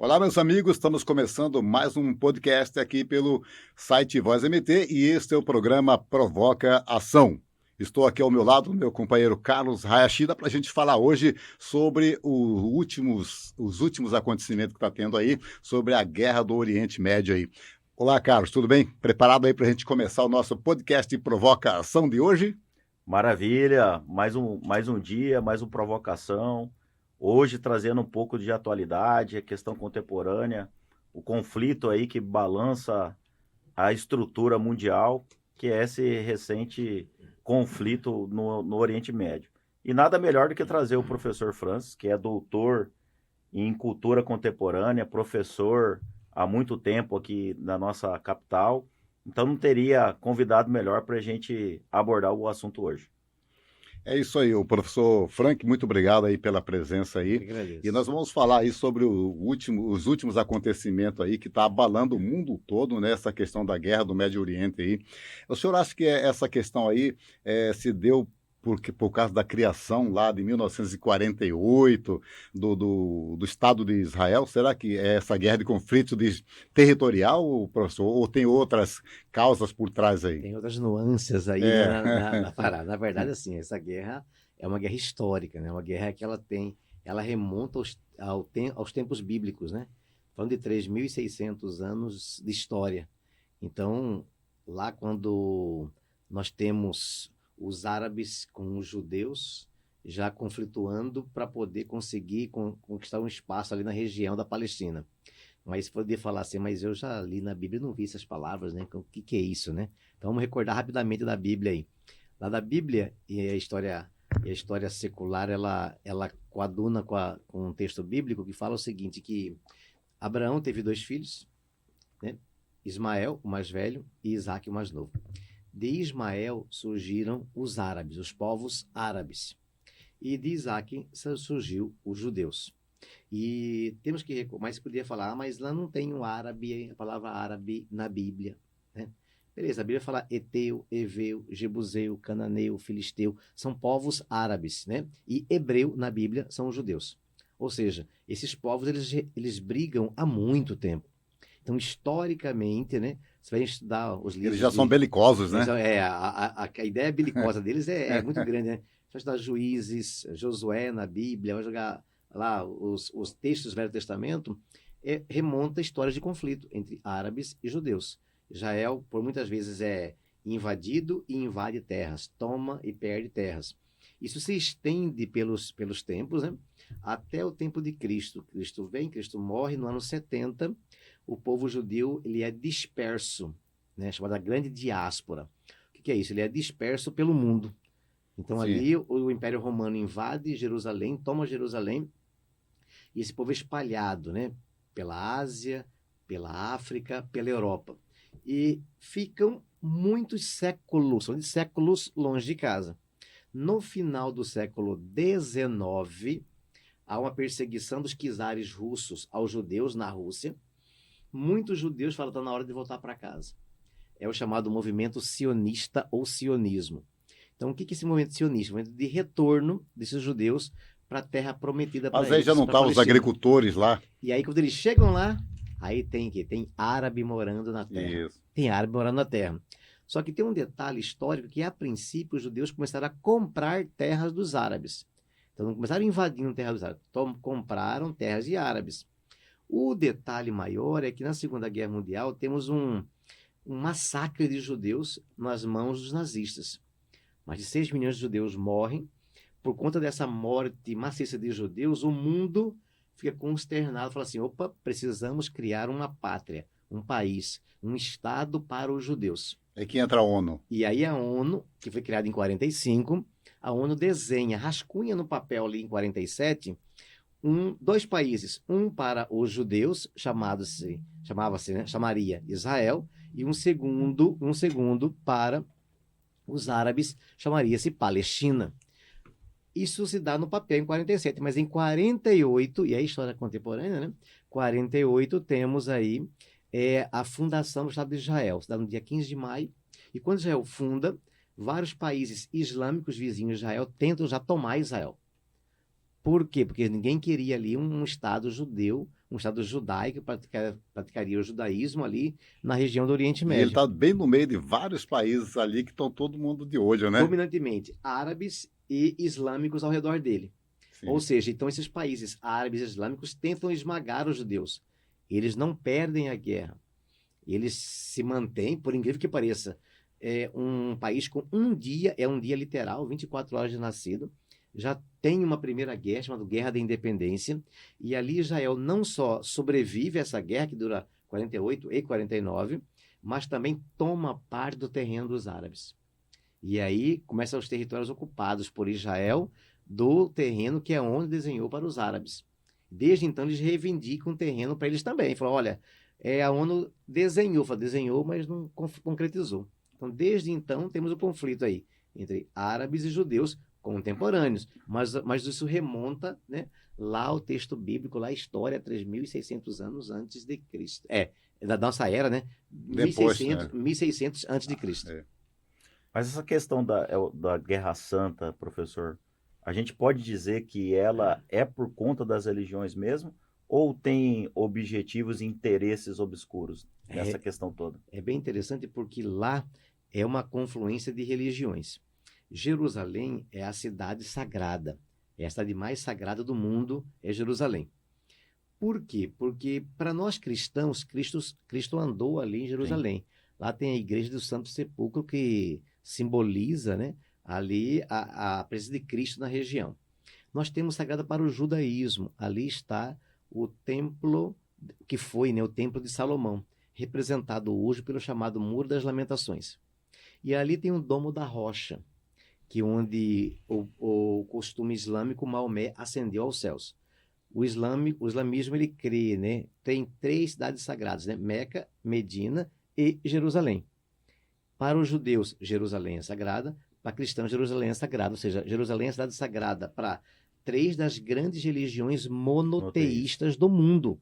Olá, meus amigos, estamos começando mais um podcast aqui pelo site Voz MT e este é o programa Provoca Ação. Estou aqui ao meu lado, meu companheiro Carlos Hayashida, para a gente falar hoje sobre os últimos acontecimentos que está tendo aí, sobre a guerra do Oriente Médio aí. Olá, Carlos, tudo bem? Preparado aí para a gente começar o nosso podcast Provoca Ação de hoje? Maravilha, mais um dia, mais uma provocação. Hoje trazendo um pouco de atualidade, a questão contemporânea, o conflito aí que balança a estrutura mundial, que é esse recente conflito no Oriente Médio. E nada melhor do que trazer o professor Francis, que é doutor em cultura contemporânea, professor há muito tempo aqui na nossa capital. Então não teria convidado melhor para a gente abordar o assunto hoje. É isso aí, o professor Frank, muito obrigado aí pela presença Eu aí. que E nós agradeço. vamos falar aí sobre os últimos acontecimentos aí que está abalando o mundo todo, né? Essa questão da guerra do Médio Oriente aí. O senhor acha que essa questão aí se deu por causa da criação lá de 1948 do Estado de Israel? Será que é essa guerra de conflito territorial, professor, ou tem outras causas por trás aí? Tem outras nuances aí, né, É, na parada. Na verdade, assim, essa guerra é uma guerra histórica, né? Uma guerra que ela remonta aos tempos bíblicos, né? Falando de 3.600 anos de história. Então, lá quando nós temos os árabes com os judeus já conflituando para poder conseguir conquistar um espaço ali na região da Palestina. Mas poder falar assim, mas eu já li na Bíblia e não vi essas palavras, né? O que é isso, né? Então vamos recordar rapidamente da Bíblia aí. Lá da Bíblia, e a história secular, ela coaduna com um texto bíblico que fala o seguinte, que Abraão teve 2 filhos, né? Ismael, o mais velho, e Isaque, o mais novo. De Ismael surgiram os árabes, os povos árabes. E de Isaque surgiu os judeus. E temos que, mas podia falar, mas lá não tem o árabe, a palavra árabe na Bíblia, né? Beleza, a Bíblia fala Eteu, Eveu, Jebuseu, Cananeu, Filisteu, são povos árabes, né? E hebreu na Bíblia são os judeus. Ou seja, esses povos eles brigam há muito tempo. Então, historicamente, né? Você vai estudar os eles livros já são de. belicosos, né? A ideia belicosa deles é muito grande, né? Você vai estudar Juízes, Josué na Bíblia, vai jogar lá os textos do Velho Testamento, remonta histórias de conflito entre árabes e judeus. Israel, por muitas vezes, é invadido e invade terras, toma e perde terras. Isso se estende pelos tempos, né? Até o tempo de Cristo. Cristo vem, Cristo morre no ano 70. O povo judeu ele é disperso, né? Chamada grande diáspora. O que é isso? Ele é disperso pelo mundo. Então Sim. ali o Império Romano invade Jerusalém, toma Jerusalém, e esse povo é espalhado, né? Pela Ásia, pela África, pela Europa. E ficam muitos séculos, são de séculos longe de casa. No final do século XIX, há uma perseguição dos czares russos aos judeus na Rússia. Muitos judeus falam que está na hora de voltar para casa. É o chamado movimento sionista ou sionismo. Então, o que é esse movimento sionista? O movimento de retorno desses judeus para a terra prometida para Mas aí já eles, não para a estavam os Palestina. agricultores lá? E aí, quando eles chegam lá, aí tem árabe morando na terra. Isso. Tem árabe morando na terra. Só que tem um detalhe histórico que, a princípio, os judeus começaram a comprar terras dos árabes. Então, não começaram invadindo terras dos árabes, compraram terras de árabes. O detalhe maior é que na Segunda Guerra Mundial temos um massacre de judeus nas mãos dos nazistas. Mais de 6 milhões de judeus morrem. Por conta dessa morte maciça de judeus, o mundo fica consternado, fala assim, opa, precisamos criar uma pátria, um país, um estado para os judeus. É que entra a ONU. E aí a ONU, que foi criada em 45, a ONU desenha, rascunha no papel ali em 47, dois países, um para os judeus, chamaria Israel, e um segundo para os árabes, chamaria-se Palestina. Isso se dá no papel em 47, mas em 48, e é a história contemporânea, né? 48 temos aí a fundação do Estado de Israel, se dá no dia 15 de maio, e quando Israel funda, vários países islâmicos vizinhos de Israel tentam já tomar Israel. Por quê? Porque ninguém queria ali um Estado judeu, um Estado judaico que praticaria o judaísmo ali na região do Oriente E ele Médio. está bem no meio de vários países ali que estão todo mundo de olho, né? Dominantemente árabes e islâmicos ao redor dele. Sim. Ou seja, então esses países árabes e islâmicos tentam esmagar os judeus. Eles não perdem a guerra. Eles se mantêm, por incrível que pareça, um país com um dia literal, 24 horas de nascido, já tem uma primeira guerra, chamada Guerra da Independência, e ali Israel não só sobrevive a essa guerra, que dura 48 e 49, mas também toma parte do terreno dos árabes. E aí começam os territórios ocupados por Israel do terreno que é onde desenhou para os árabes. Desde então eles reivindicam o terreno para eles também. Falam, olha, a ONU desenhou, mas não concretizou. Então, desde então, temos o conflito aí entre árabes e judeus contemporâneos. Mas isso remonta, né, lá ao texto bíblico, lá a história, 3.600 anos antes de Cristo. Da nossa era, né? Depois, 1600 antes de Cristo. Mas essa questão da Guerra Santa, professor, a gente pode dizer que ela é por conta das religiões mesmo? Ou tem objetivos e interesses obscuros nessa questão toda? É bem interessante porque lá é uma confluência de religiões. Jerusalém é a cidade sagrada. É a cidade mais sagrada do mundo, é Jerusalém. Por quê? Porque para nós cristãos, Cristo andou ali em Jerusalém. Sim. Lá tem a Igreja do Santo Sepulcro que simboliza, né, ali a presença de Cristo na região. Nós temos sagrada para o judaísmo. Ali está o templo, que foi, né, o templo de Salomão, representado hoje pelo chamado Muro das Lamentações. E ali tem o Domo da Rocha, que onde o costume islâmico, Maomé ascendeu aos céus. O islamismo, ele crê, né, tem 3 cidades sagradas, né, Meca, Medina e Jerusalém. Para os judeus, Jerusalém é sagrada, para cristãos, Jerusalém é sagrada, ou seja, Jerusalém é a cidade sagrada para 3 das grandes religiões monoteístas do mundo.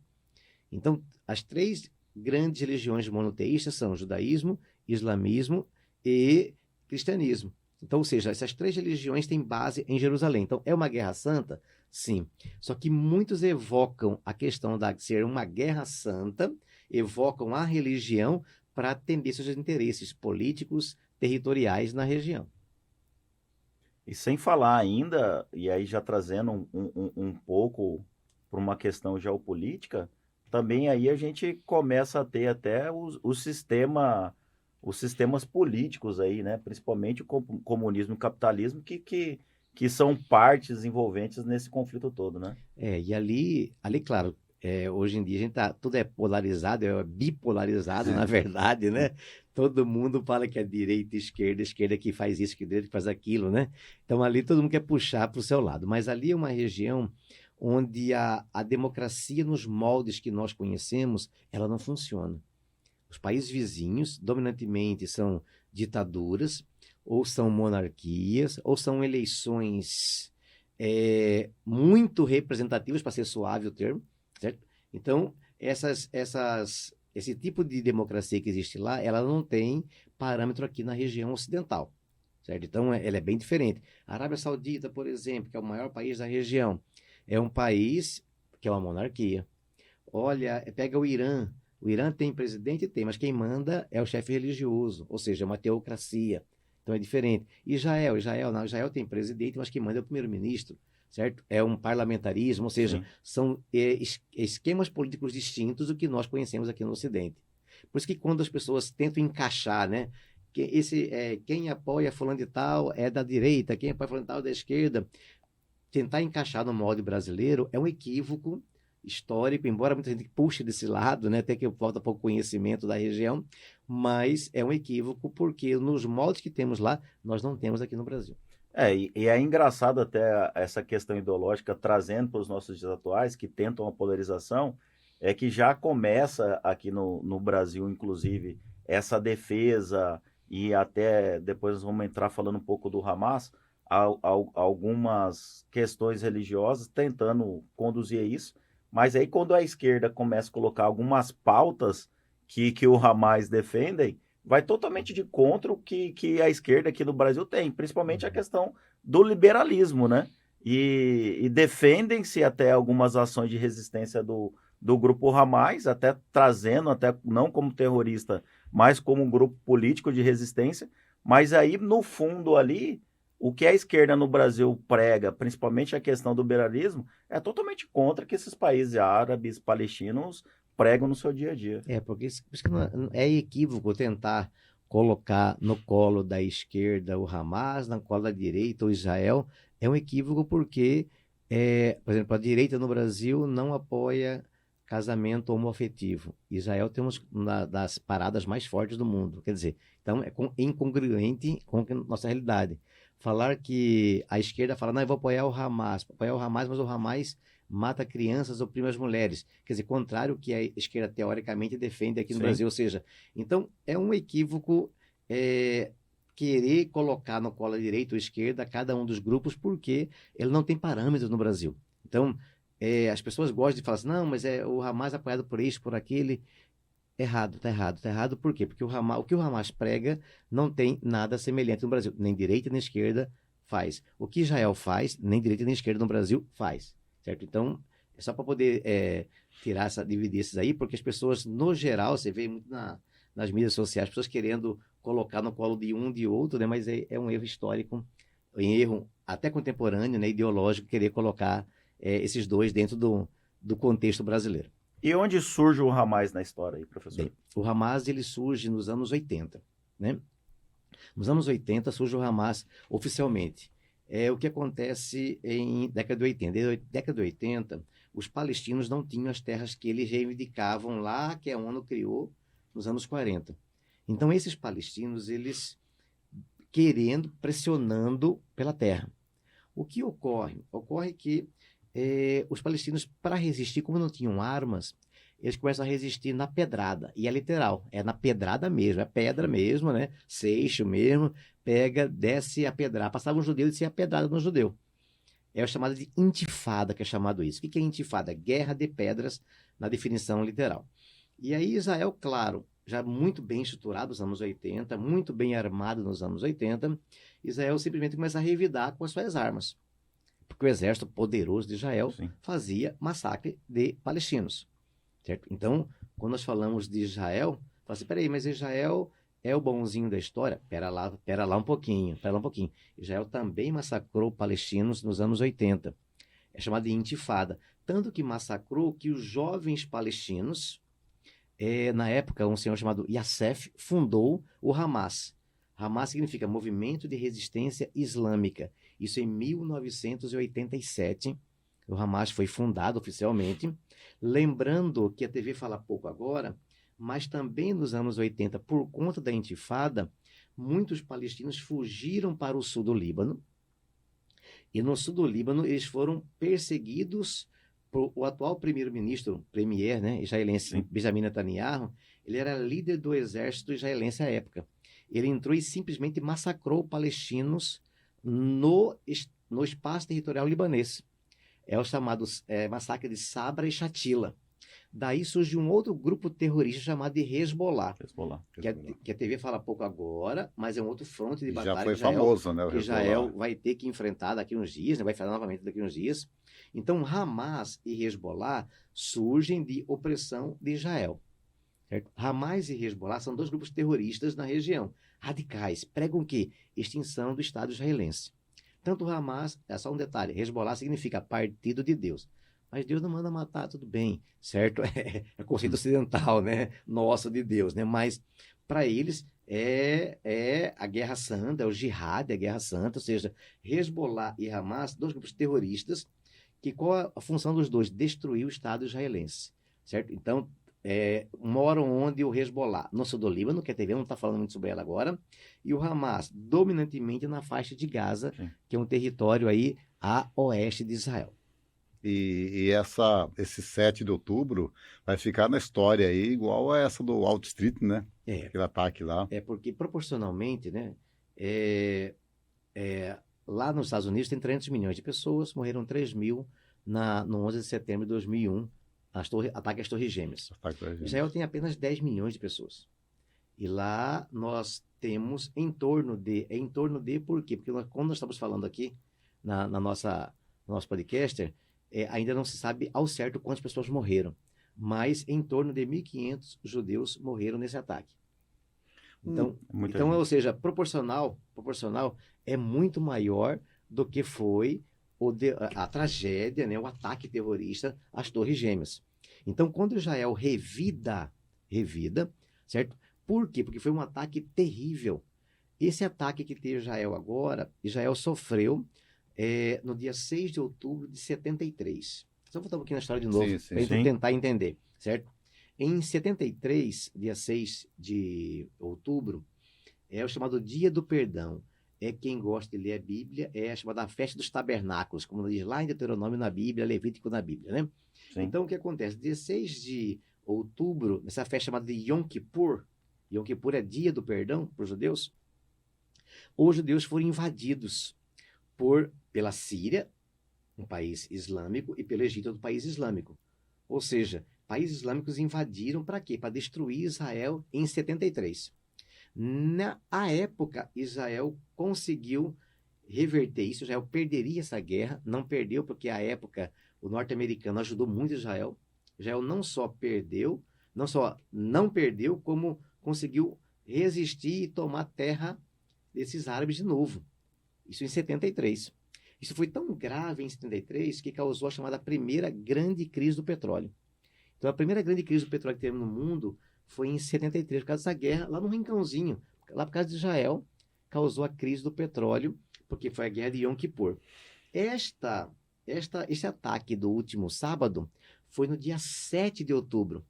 Então, as 3 grandes religiões monoteístas são judaísmo, islamismo e cristianismo. Então, ou seja, essas 3 religiões têm base em Jerusalém. Então, é uma guerra santa? Sim. Só que muitos evocam a questão de ser uma guerra santa, evocam a religião para atender seus interesses políticos, territoriais na região. E sem falar ainda, e aí já trazendo um pouco para uma questão geopolítica, também aí a gente começa a ter até os sistemas políticos aí, né? Principalmente o comunismo e o capitalismo, que são partes envolventes nesse conflito todo, né? E ali claro, hoje em dia a gente tudo é polarizado, é bipolarizado, na verdade, né? Todo mundo fala que é direita, esquerda que faz isso, que direita que faz aquilo, né? Então ali todo mundo quer puxar para o seu lado, mas ali é uma região onde a democracia nos moldes que nós conhecemos, ela não funciona. Os países vizinhos, dominantemente, são ditaduras, ou são monarquias, ou são eleições muito representativas, para ser suave o termo, certo? Então, esse tipo de democracia que existe lá, ela não tem parâmetro aqui na região ocidental, certo? Então, ela é bem diferente. A Arábia Saudita, por exemplo, que é o maior país da região, é um país que é uma monarquia. Olha, pega o Irã. O Irã tem presidente? Tem, mas quem manda é o chefe religioso, ou seja, é uma teocracia. Então é diferente. Israel tem presidente, mas quem manda é o primeiro-ministro, certo? É um parlamentarismo, ou seja, sim, são esquemas políticos distintos do que nós conhecemos aqui no Ocidente. Por isso que quando as pessoas tentam encaixar, né, quem apoia fulano de tal é da direita, quem apoia fulano de tal é da esquerda, tentar encaixar no molde brasileiro é um equívoco histórico, embora muita gente puxe desse lado, né, até que falta pouco conhecimento da região, mas é um equívoco porque nos moldes que temos lá, nós não temos aqui no Brasil. E é engraçado até essa questão ideológica, trazendo para os nossos dias atuais, que tentam a polarização, é que já começa aqui no Brasil, inclusive, essa defesa, e até depois nós vamos entrar falando um pouco do Hamas, algumas questões religiosas tentando conduzir isso, mas aí quando a esquerda começa a colocar algumas pautas que o Hamas defendem, vai totalmente de contra o que a esquerda aqui no Brasil tem, principalmente a questão do liberalismo, né? e defendem-se até algumas ações de resistência do grupo Hamas, até trazendo, até não como terrorista, mas como um grupo político de resistência. Mas aí, no fundo ali, o que a esquerda no Brasil prega, principalmente a questão do beirarismo, é totalmente contra que esses países árabes, palestinos, pregam no seu dia a dia. Porque por isso que é equívoco tentar colocar no colo da esquerda o Hamas, no colo da direita o Israel. É um equívoco porque, por exemplo, a direita no Brasil não apoia casamento homoafetivo. Israel tem uma das paradas mais fortes do mundo. Quer dizer, então é incongruente com a nossa realidade. Falar que a esquerda fala, não, eu vou apoiar o Hamas, mas o Hamas mata crianças, oprime as mulheres. Quer dizer, contrário ao que a esquerda teoricamente defende aqui no Sim. Brasil. Ou seja, então é um equívoco querer colocar no colo direita ou esquerda cada um dos grupos, porque ele não tem parâmetros no Brasil. Então, as pessoas gostam de falar assim, não, mas o Hamas é apoiado por isso, por aquele. Errado, tá errado, tá errado. Por quê? Porque o que o Hamas prega não tem nada semelhante no Brasil. Nem direita nem esquerda faz. O que Israel faz, nem direita nem esquerda no Brasil faz. Certo? Então, é só para poder dividir esses aí, porque as pessoas, no geral, você vê muito nas mídias sociais, as pessoas querendo colocar no colo de um de outro, né? Mas é um erro histórico, um erro até contemporâneo, né? Ideológico, querer colocar esses dois dentro do contexto brasileiro. E onde surge o Hamas na história aí, professor? Bem, o Hamas ele surge nos anos 80, né? Nos anos 80 surge o Hamas oficialmente. O que acontece em década de 80. Desde a década de 80, os palestinos não tinham as terras que eles reivindicavam lá, que a ONU criou nos anos 40. Então, esses palestinos, eles pressionando pela terra. O que ocorre? Ocorre que os palestinos, para resistir, como não tinham armas, eles começam a resistir na pedrada. E é literal, é na pedrada mesmo, é pedra mesmo, né? Seixo mesmo, pega, desce a pedrada. Passava um judeu e descia a pedrada no judeu. É o chamado de intifada, que é chamado isso. O que é intifada? Guerra de pedras, na definição literal. E aí Israel, claro, já muito bem estruturado nos anos 80, muito bem armado nos anos 80, Israel simplesmente começa a revidar com as suas armas. Porque o exército poderoso de Israel fazia massacre de palestinos. Certo? Então, quando nós falamos de Israel, fala assim, peraí, mas Israel é o bonzinho da história? Pera lá um pouquinho. Israel também massacrou palestinos nos anos 80. É chamado de intifada. Tanto que massacrou que os jovens palestinos, na época, um senhor chamado Yassef fundou o Hamas. Hamas significa Movimento de Resistência Islâmica. Isso em 1987, o Hamas foi fundado oficialmente. Lembrando que a TV fala pouco agora, mas também nos anos 80, por conta da intifada, muitos palestinos fugiram para o sul do Líbano. E no sul do Líbano, eles foram perseguidos por o atual premier, né, israelense, Benjamin Netanyahu. Ele era líder do exército israelense à época. Ele entrou e simplesmente massacrou palestinos no espaço territorial libanês. É o chamado massacre de Sabra e Shatila. Daí surge um outro grupo terrorista chamado de Hezbollah. Que a TV fala pouco agora, mas é um outro fronte de batalha. Já foi famoso, né? Que Israel vai ter que enfrentar daqui uns dias, né? Vai enfrentar novamente daqui uns dias. Então, Hamas e Hezbollah surgem de opressão de Israel. Certo? Hamas e Hezbollah são dois grupos terroristas na região. Radicais. Pregam o quê? Extinção do Estado israelense. Tanto Hamas, é só um detalhe, Hezbollah significa partido de Deus. Mas Deus não manda matar, tudo bem, certo? É conceito ocidental, né? Nosso de Deus, né? Mas para eles é a Guerra Santa, é o Jihad, é a Guerra Santa, ou seja, Hezbollah e Hamas, dois grupos terroristas, que qual a função dos dois? Destruir o Estado israelense, certo? Então, moram onde o Hezbollah, no sul do Líbano, que a TV não está falando muito sobre ela agora, e o Hamas, dominantemente na faixa de Gaza, que é um território aí a oeste de Israel. E esse 7 de outubro vai ficar na história aí, igual a essa do Wall Street, né? Aquele ataque lá. Porque proporcionalmente, né? Lá nos Estados Unidos tem 300 milhões de pessoas, morreram 3 mil no 11 de setembro de 2001, ataque às Torres Gêmeas. Israel tem apenas 10 milhões de pessoas. E lá nós temos em torno de por quê? Porque quando nós estamos falando aqui na nossa nosso podcaster, ainda não se sabe ao certo quantas pessoas morreram, mas em torno de 1.500 judeus morreram nesse ataque. Então, ou seja, proporcional é muito maior do que foi a tragédia, né, o ataque terrorista às Torres Gêmeas. Então, quando Israel revida, certo? Por quê? Porque foi um ataque terrível. Esse ataque que teve Israel agora, Israel sofreu no dia 6 de outubro de 73. Só voltar um pouquinho na história de novo, para a gente tentar entender, certo? Em 73, dia 6 de outubro, é o chamado Dia do Perdão. Quem gosta de ler a Bíblia, é a chamada Festa dos Tabernáculos, como diz lá em Deuteronômio na Bíblia, Levítico na Bíblia, né? Sim. Então, o que acontece? Dia 6 de outubro, nessa festa chamada de Yom Kippur é Dia do Perdão para os judeus, os judeus foram invadidos pela Síria, um país islâmico, e pelo Egito, outro país islâmico. Ou seja, países islâmicos invadiram para quê? Para destruir Israel em 73. Na época, Israel conseguiu reverter isso. Israel perderia essa guerra, não perdeu, porque à época o norte-americano ajudou muito Israel. Israel não só não perdeu, como conseguiu resistir e tomar terra desses árabes de novo. Isso em 73. Isso foi tão grave em 73 que causou a chamada primeira grande crise do petróleo. Então, a primeira grande crise do petróleo que teve no mundo foi em 73, por causa dessa guerra, lá no Rincãozinho, lá por causa de Israel, causou a crise do petróleo, porque foi a guerra de Yom Kippur. Esse ataque do último sábado foi no dia 7 de outubro.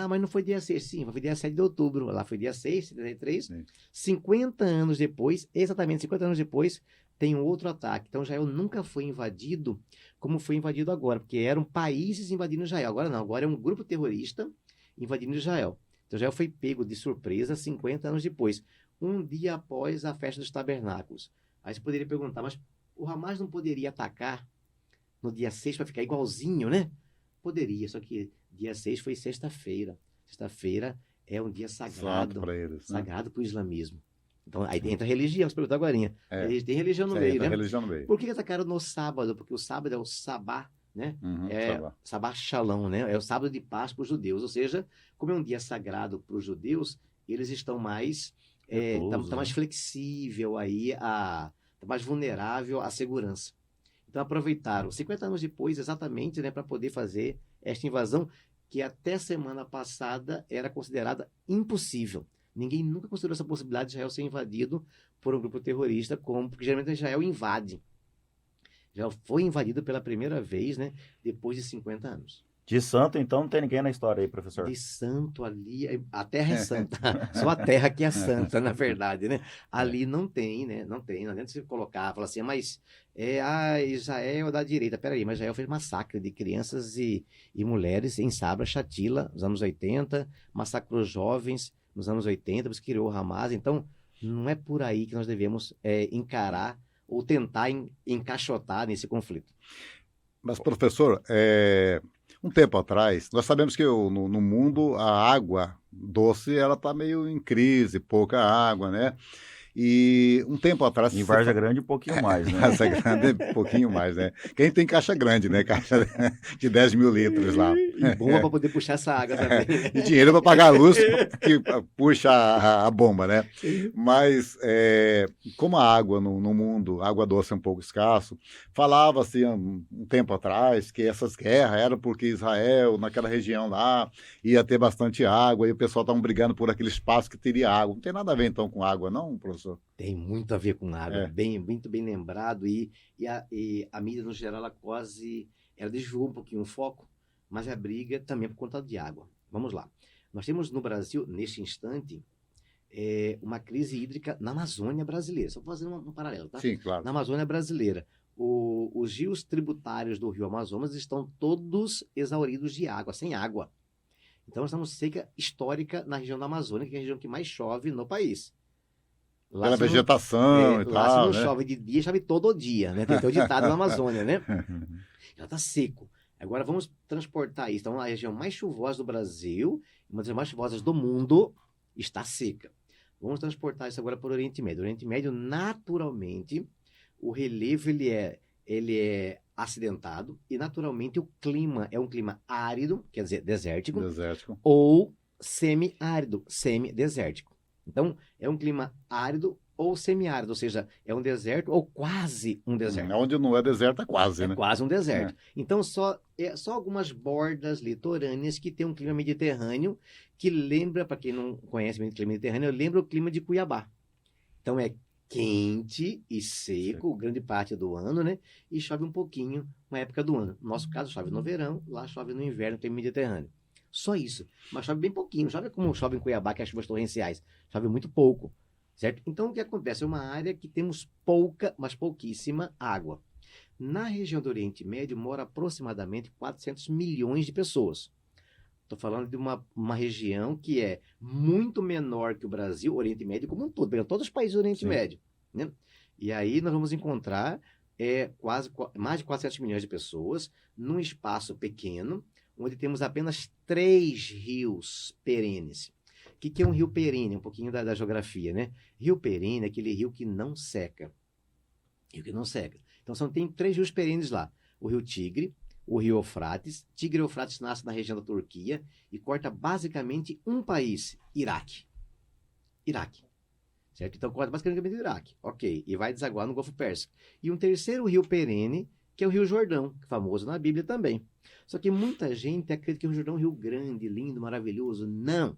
Mas não foi dia 6, sim, foi dia 7 de outubro. Lá foi dia 6, 73. Sim. 50 anos depois, exatamente 50 anos depois, tem um outro ataque. Então, Israel nunca foi invadido como foi invadido agora, porque eram países invadindo Israel. Agora não, agora é um grupo terrorista invadindo Israel. Então, Israel foi pego de surpresa 50 anos depois, um dia após a festa dos tabernáculos. Aí você poderia perguntar, mas o Hamas não poderia atacar no dia 6 para ficar igualzinho, né? Poderia, só que dia 6 foi sexta-feira. Sexta-feira é um dia sagrado para eles, né? Sagrado para o islamismo. Então, aí entra a religião, você perguntou agora. Tem religião no meio, né? Religião no meio. Por que atacaram no sábado? Porque o sábado é o Sabá, né? Sabá Shalom, né? É o sábado de paz para os judeus. Ou seja, como é um dia sagrado para os judeus, eles estão mais, tá mais flexível aí, tá mais vulnerável à segurança. Então, aproveitaram 50 anos depois, exatamente, né, para poder fazer esta invasão, que até semana passada era considerada impossível. Ninguém nunca considerou essa possibilidade de Israel ser invadido por um grupo terrorista, porque geralmente Israel invade. Israel foi invadido pela primeira vez, né, depois de 50 anos. De santo, então, não tem ninguém na história aí, professor? De santo ali, a terra é santa. Só a terra que é santa, na verdade, né? Ali não tem, né? Não adianta você colocar, falar assim, mas Israel é da direita. Peraí, mas Israel fez massacre de crianças e mulheres em Sabra, Shatila, nos anos 80, massacrou jovens nos anos 80, mas criou o Hamas. Então, não é por aí que nós devemos encarar ou tentar encaixotar nesse conflito. Mas, professor, um tempo atrás, nós sabemos que no mundo a água doce ela está meio em crise, pouca água, né? E um tempo atrás... Em Várzea Grande, um pouquinho mais, né? Várzea Grande, um pouquinho mais, né? Quem tem caixa grande, né? Caixa de 10 mil litros lá. E bomba para poder puxar essa água também. E dinheiro para pagar a luz que puxa a bomba, né? Mas, como a água no mundo, água doce é um pouco escasso, falava-se um tempo atrás que essas guerras eram porque Israel, naquela região lá, ia ter bastante água e o pessoal estava brigando por aquele espaço que teria água. Não tem nada a ver, então, com água, não, professor? Tem muito a ver com água, muito bem lembrado, e a mídia no geral ela desviou um pouquinho o foco, mas a briga também é por conta de água. Vamos lá. Nós temos no Brasil, neste instante, uma crise hídrica na Amazônia brasileira. Só fazendo um paralelo, tá? Sim, claro. Na Amazônia brasileira. Os rios tributários do rio Amazonas estão todos exauridos de água, sem água. Então, nós estamos seca histórica na região da Amazônia, que é a região que mais chove no país. Lá pela vegetação e tal, lá se não chove de dia, chove todo dia, né? Tem o ditado na Amazônia, né? Já está seco. Agora vamos transportar isso. Então, a região mais chuvosa do Brasil, uma das mais chuvosas do mundo, está seca. Vamos transportar isso agora para o Oriente Médio. O Oriente Médio, naturalmente, o relevo ele é ele é acidentado e, naturalmente, o clima é um clima árido, quer dizer, desértico, Desértico. ou semiárido, semidesértico. Então, é um clima árido ou semiárido, ou seja, é um deserto ou quase um deserto. Onde não é deserto, é quase, É né? quase um deserto. Então, só algumas bordas litorâneas que tem um clima mediterrâneo que lembra, para quem não conhece bem o clima mediterrâneo, lembra o clima de Cuiabá. Então, é quente e seco grande parte do ano, né? E chove um pouquinho na época do ano. No nosso caso, chove no verão, lá chove no inverno, clima mediterrâneo. Só isso. Mas chove bem pouquinho. Chove como chove em Cuiabá, que é as chuvas torrenciais. Chove muito pouco, certo? Então, o que acontece? É uma área que temos pouca, mas pouquíssima água. Na região do Oriente Médio mora aproximadamente 400 milhões de pessoas. Estou falando de uma região que é muito menor que o Brasil, o Oriente Médio como um todo, pegando todos os países do Oriente Médio, né? E aí nós vamos encontrar mais de 400 milhões de pessoas num espaço pequeno, onde temos apenas 3 rios perenes. O que é um rio perene? Um pouquinho da geografia, né? Rio perene é aquele rio que não seca. Rio que não seca. Então, tem 3 rios perenes lá. O rio Tigre, o rio Eufrates. Tigre e Eufrates nasce na região da Turquia e corta basicamente um país, Iraque. Certo? Então, corta basicamente o Iraque. Ok. E vai desaguar no Golfo Pérsico. E um terceiro rio perene, que é o Rio Jordão, famoso na Bíblia também. Só que muita gente acredita que o Rio Jordão é um rio grande, lindo, maravilhoso. Não.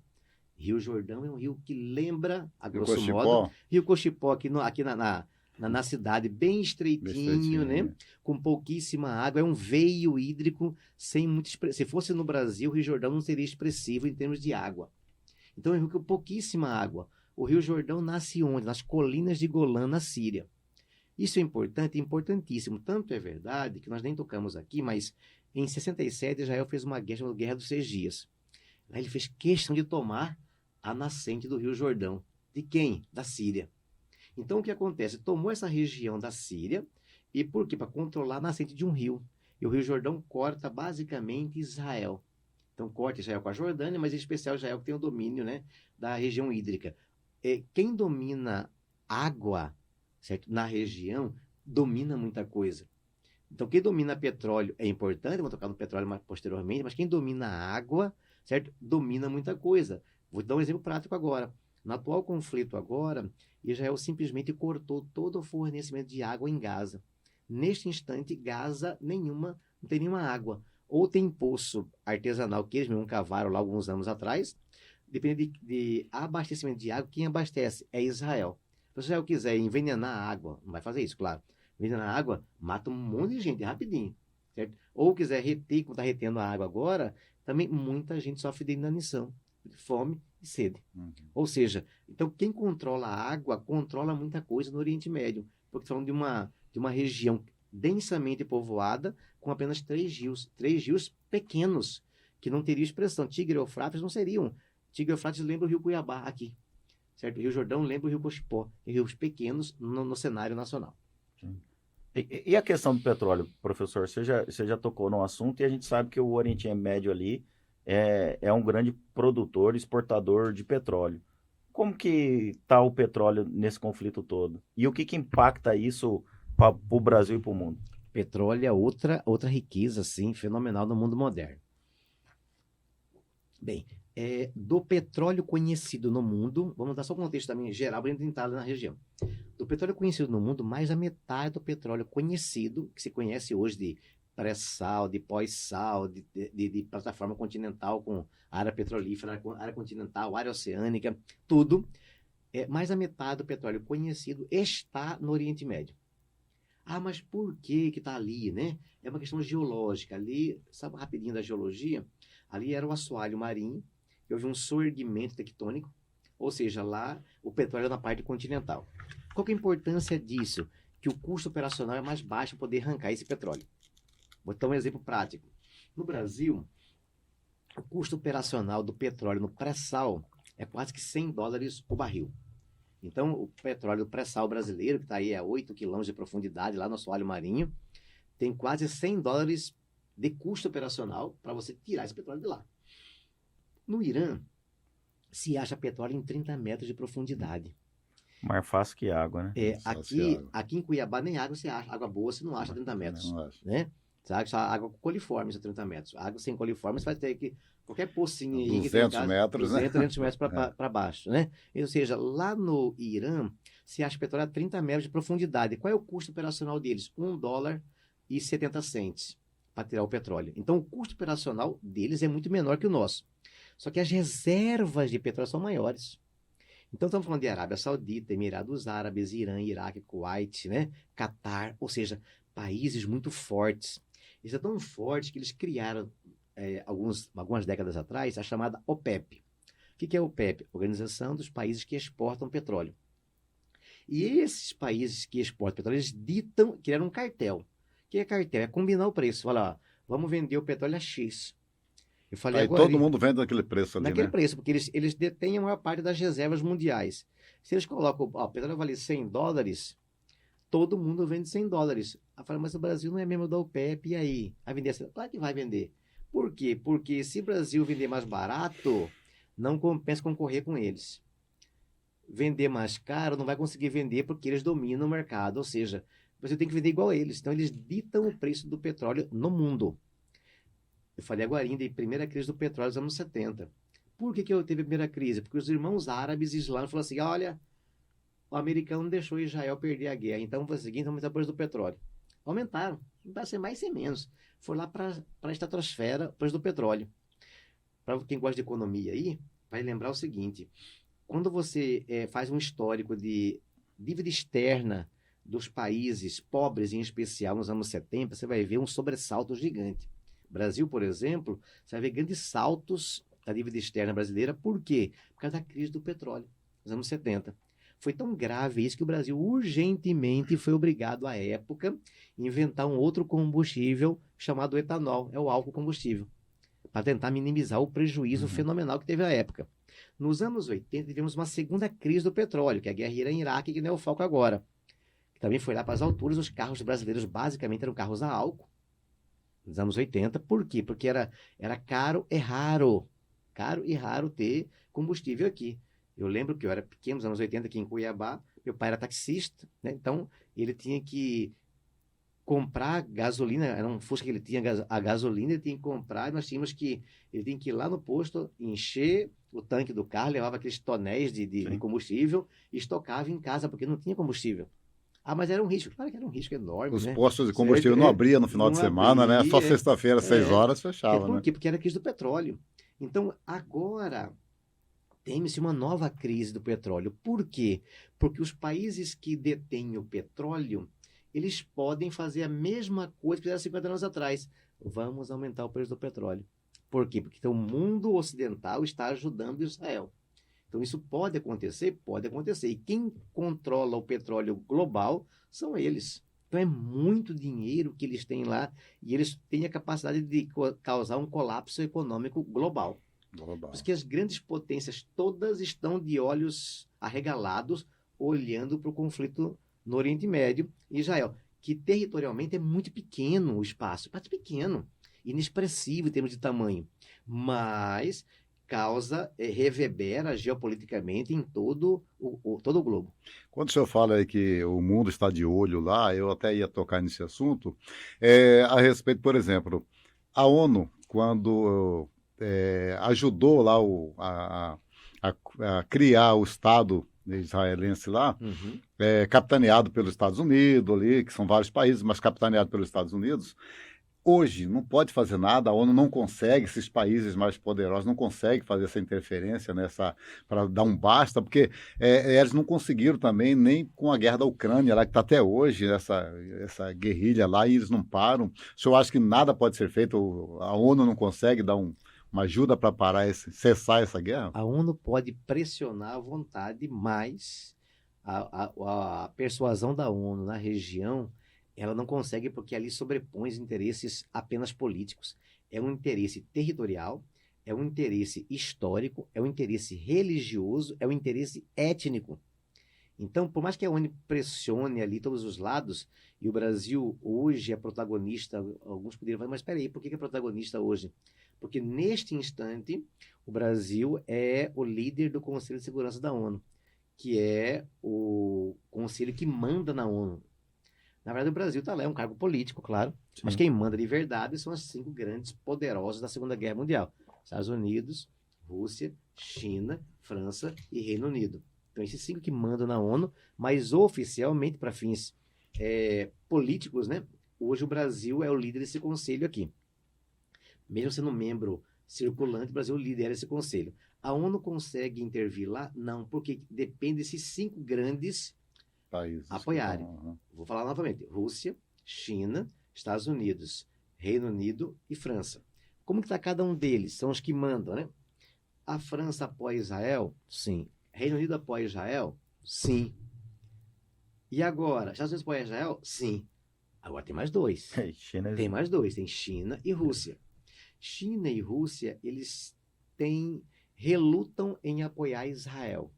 Rio Jordão é um rio que lembra, a grosso modo, Rio Cochipó, aqui na cidade, bem estreitinho, né? Com pouquíssima água, é um veio hídrico sem muito se fosse no Brasil, o Rio Jordão não seria expressivo em termos de água. Então é um rio com pouquíssima água. O Rio Jordão nasce onde? Nas colinas de Golã, na Síria. Isso é importante, importantíssimo. Tanto é verdade que nós nem tocamos aqui, mas em 67 Israel fez uma guerra chamada Guerra dos 6 Dias. Aí ele fez questão de tomar a nascente do Rio Jordão. De quem? Da Síria. Então, o que acontece? Tomou essa região da Síria, e por quê? Para controlar a nascente de um rio. E o Rio Jordão corta basicamente Israel. Então, corta Israel com a Jordânia, mas em especial Israel que tem o domínio, né, da região hídrica. Quem domina água, certo? Na região, domina muita coisa. Então, quem domina petróleo é importante, vou tocar no petróleo mais posteriormente, mas quem domina água, certo? Domina muita coisa. Vou dar um exemplo prático agora. No atual conflito agora, Israel simplesmente cortou todo o fornecimento de água em Gaza. Neste instante, Gaza não tem nenhuma água. Ou tem poço artesanal que eles mesmos cavaram lá alguns anos atrás. Depende de abastecimento de água, quem abastece é Israel. Se Israel quiser envenenar a água, não vai fazer isso, claro. Envenenar a água, mata um monte de gente rapidinho. Certo? Ou quiser reter, como está retendo a água agora, também muita gente sofre de inanição, de fome e sede. Ou seja, então quem controla a água, controla muita coisa no Oriente Médio. Porque estamos falando de uma região densamente povoada com apenas 3 rios. 3 rios pequenos, que não teriam expressão. Tigre e Eufrates não seriam. Tigre e Eufrates lembra o rio Cuiabá aqui. Certo? O Rio Jordão lembra o rio Cochipó. Rios pequenos no cenário nacional. E a questão do petróleo, professor? Você já tocou no assunto e a gente sabe que o Oriente Médio ali é um grande produtor, exportador de petróleo. Como que está o petróleo nesse conflito todo? E o que impacta isso para o Brasil e para o mundo? Petróleo é outra riqueza, assim, fenomenal no mundo moderno. Bem, do petróleo conhecido no mundo, vamos dar só um contexto também geral para a gente entrar na região. Do petróleo conhecido no mundo, mais da metade do petróleo conhecido, que se conhece hoje de pré-sal, de pós-sal, de plataforma continental com área petrolífera, área continental, área oceânica, tudo, mais da metade do petróleo conhecido está no Oriente Médio. Ah, mas por que está ali, né? É uma questão geológica. Ali, sabe rapidinho da geologia? Ali era o assoalho marinho, e houve um soerguimento tectônico, ou seja, lá o petróleo na parte continental. Qual que é a importância disso? Que o custo operacional é mais baixo para poder arrancar esse petróleo. Vou dar um exemplo prático. No Brasil, o custo operacional do petróleo no pré-sal é quase que $100 o barril. Então, o petróleo do pré-sal brasileiro, que está aí a 8 quilômetros de profundidade, lá no assoalho marinho, tem quase $100 de custo operacional para você tirar esse petróleo de lá. No Irã, se acha petróleo em 30 metros de profundidade. Mais fácil que água, né? Aqui em Cuiabá nem água você acha. Água boa você não acha a 30 metros. Não acho. Né? Você acha água coliforme a 30 metros. Água sem coliforme você vai ter que... Qualquer pocinho aí que tem em 200 casa, metros, 200, né? 300 metros para baixo. Né? Ou seja, lá no Irã, se acha petróleo a 30 metros de profundidade. Qual é o custo operacional deles? $1,70 para tirar o petróleo. Então, o custo operacional deles é muito menor que o nosso. Só que as reservas de petróleo são maiores. Então, estamos falando de Arábia Saudita, Emirados Árabes, Irã, Iraque, Kuwait, né? Catar, ou seja, países muito fortes. Eles são tão fortes que eles criaram, algumas décadas atrás, a chamada OPEP. O que é a OPEP? Organização dos Países que Exportam Petróleo. E esses países que exportam petróleo, eles criaram um cartel. O que é cartel? É combinar o preço. Falar, ó, vamos vender o petróleo a X. Eu falei Aí agora... todo mundo vende naquele preço ali, naquele né? preço, porque eles detêm a maior parte das reservas mundiais. Se eles colocam, ó, o petróleo vale $100, todo mundo vende $100. Eu falei, mas o Brasil não é membro da OPEP, e aí? Vai vender? Claro que vai vender. Por quê? Porque se o Brasil vender mais barato, não compensa concorrer com eles. Vender mais caro, não vai conseguir vender porque eles dominam o mercado. Ou seja, você tem que vender igual a eles. Então, eles ditam o preço do petróleo no mundo. Eu falei agora ainda em primeira crise do petróleo dos anos 70. Por que eu teve a primeira crise? Porque os irmãos árabes e islâmicos falaram assim, olha, o americano deixou Israel perder a guerra, então foi o seguinte, aumentar o preço do petróleo. Aumentaram, não vai ser mais sem menos. Foi lá para a estratosfera o preço do petróleo. Para quem gosta de economia aí, vai lembrar o seguinte, quando você faz um histórico de dívida externa dos países pobres, em especial nos anos 70, você vai ver um sobressalto gigante. Brasil, por exemplo, você vai ver grandes saltos da dívida externa brasileira. Por quê? Por causa da crise do petróleo, nos anos 70. Foi tão grave isso que o Brasil urgentemente foi obrigado, à época, a inventar um outro combustível chamado etanol, é o álcool combustível, para tentar minimizar o prejuízo fenomenal que teve à época. Nos anos 80, tivemos uma segunda crise do petróleo, que é a guerra Irã-Iraque, que não é o foco agora. Que também foi lá para as alturas, os carros brasileiros basicamente eram carros a álcool, nos anos 80. Por quê? Porque era caro e raro. Caro e raro ter combustível aqui. Eu lembro que eu era pequeno, nos anos 80, aqui em Cuiabá, meu pai era taxista, né? Então ele tinha que comprar gasolina, era um Fusca que ele tinha, a gasolina ele tinha que comprar, e nós tínhamos que, ele tinha que ir lá no posto, encher o tanque do carro, levava aqueles tonéis de combustível e estocava em casa, porque não tinha combustível. Ah, mas era um risco. Claro que era um risco enorme, Os né? postos de combustível não abriam no final de semana, né? Só sexta-feira, 6 horas, fechava, por né? quê? Porque era a crise do petróleo. Então, agora, tem-se uma nova crise do petróleo. Por quê? Porque os países que detêm o petróleo, eles podem fazer a mesma coisa que fizeram 50 anos atrás. Vamos aumentar o preço do petróleo. Por quê? Porque então, o mundo ocidental está ajudando Israel. Então, isso pode acontecer? Pode acontecer. E quem controla o petróleo global são eles. Então, é muito dinheiro que eles têm lá e eles têm a capacidade de causar um colapso econômico global. Por isso que as grandes potências todas estão de olhos arregalados, olhando para o conflito no Oriente Médio e Israel, que territorialmente é muito pequeno o espaço. Muito pequeno, inexpressivo em termos de tamanho. Mas reverbera geopoliticamente em todo o globo. Quando o senhor fala aí que o mundo está de olho lá, eu até ia tocar nesse assunto, a respeito, por exemplo, a ONU, quando ajudou lá a criar o Estado israelense lá, capitaneado pelos Estados Unidos ali, que são vários países, mas capitaneado pelos Estados Unidos. Hoje não pode fazer nada, a ONU não consegue, esses países mais poderosos não conseguem fazer essa interferência para dar um basta, porque eles não conseguiram também nem com a guerra da Ucrânia, lá que está até hoje, essa guerrilha lá, e eles não param. O senhor acha que nada pode ser feito? A ONU não consegue dar uma ajuda para cessar essa guerra? A ONU pode pressionar à vontade, mas a persuasão da ONU na região, ela não consegue porque ali sobrepõe os interesses apenas políticos. É um interesse territorial, é um interesse histórico, é um interesse religioso, é um interesse étnico. Então, por mais que a ONU pressione ali todos os lados, e o Brasil hoje é protagonista, alguns poderiam falar, mas espera aí, por que é protagonista hoje? Porque neste instante, o Brasil é o líder do Conselho de Segurança da ONU. que é o conselho que manda na ONU. Na verdade, o Brasil está lá, é um cargo político, claro, mas Sim. quem manda de verdade são as 5 grandes poderosas da Segunda Guerra Mundial: Estados Unidos, Rússia, China, França e Reino Unido. Então, esses 5 que mandam na ONU, mas oficialmente, para fins políticos, né? Hoje o Brasil é o líder desse conselho aqui. Mesmo sendo membro circulante, o Brasil lidera esse conselho. A ONU consegue intervir lá? Não, porque depende desses 5 grandes Países. apoiarem. Vou falar novamente: Rússia, China, Estados Unidos, Reino Unido e França. Como que está cada um deles? São os que mandam, né? A França apoia Israel? Sim. Reino Unido apoia Israel? Sim. E agora? Estados Unidos apoia Israel? Sim. Agora tem mais 2. China... Tem mais 2. Tem China e Rússia. China e Rússia, eles relutam em apoiar Israel.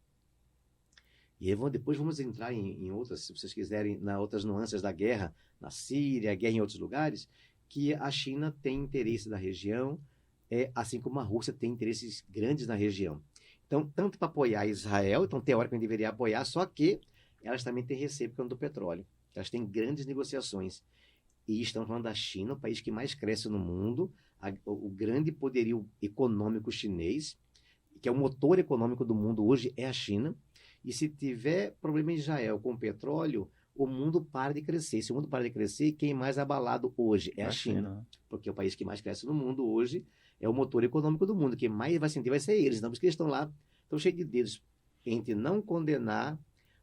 E depois vamos entrar em outras, se vocês quiserem, nas outras nuances da guerra, na Síria, guerra em outros lugares, que a China tem interesse na região, assim como a Rússia tem interesses grandes na região. Então, tanto para apoiar Israel, então teoricamente deveria apoiar, só que elas também têm receio por causa do petróleo. Elas têm grandes negociações. E estamos falando da China, o país que mais cresce no mundo, o grande poderio econômico chinês, que é o motor econômico do mundo hoje, é a China. E se tiver problema em Israel com petróleo, o mundo para de crescer. Se o mundo para de crescer, quem mais é abalado hoje é a China. Porque é o país que mais cresce no mundo hoje, é o motor econômico do mundo. Quem mais vai sentir vai ser eles. Então, por isso que eles estão lá, estão cheios de dedos entre não condenar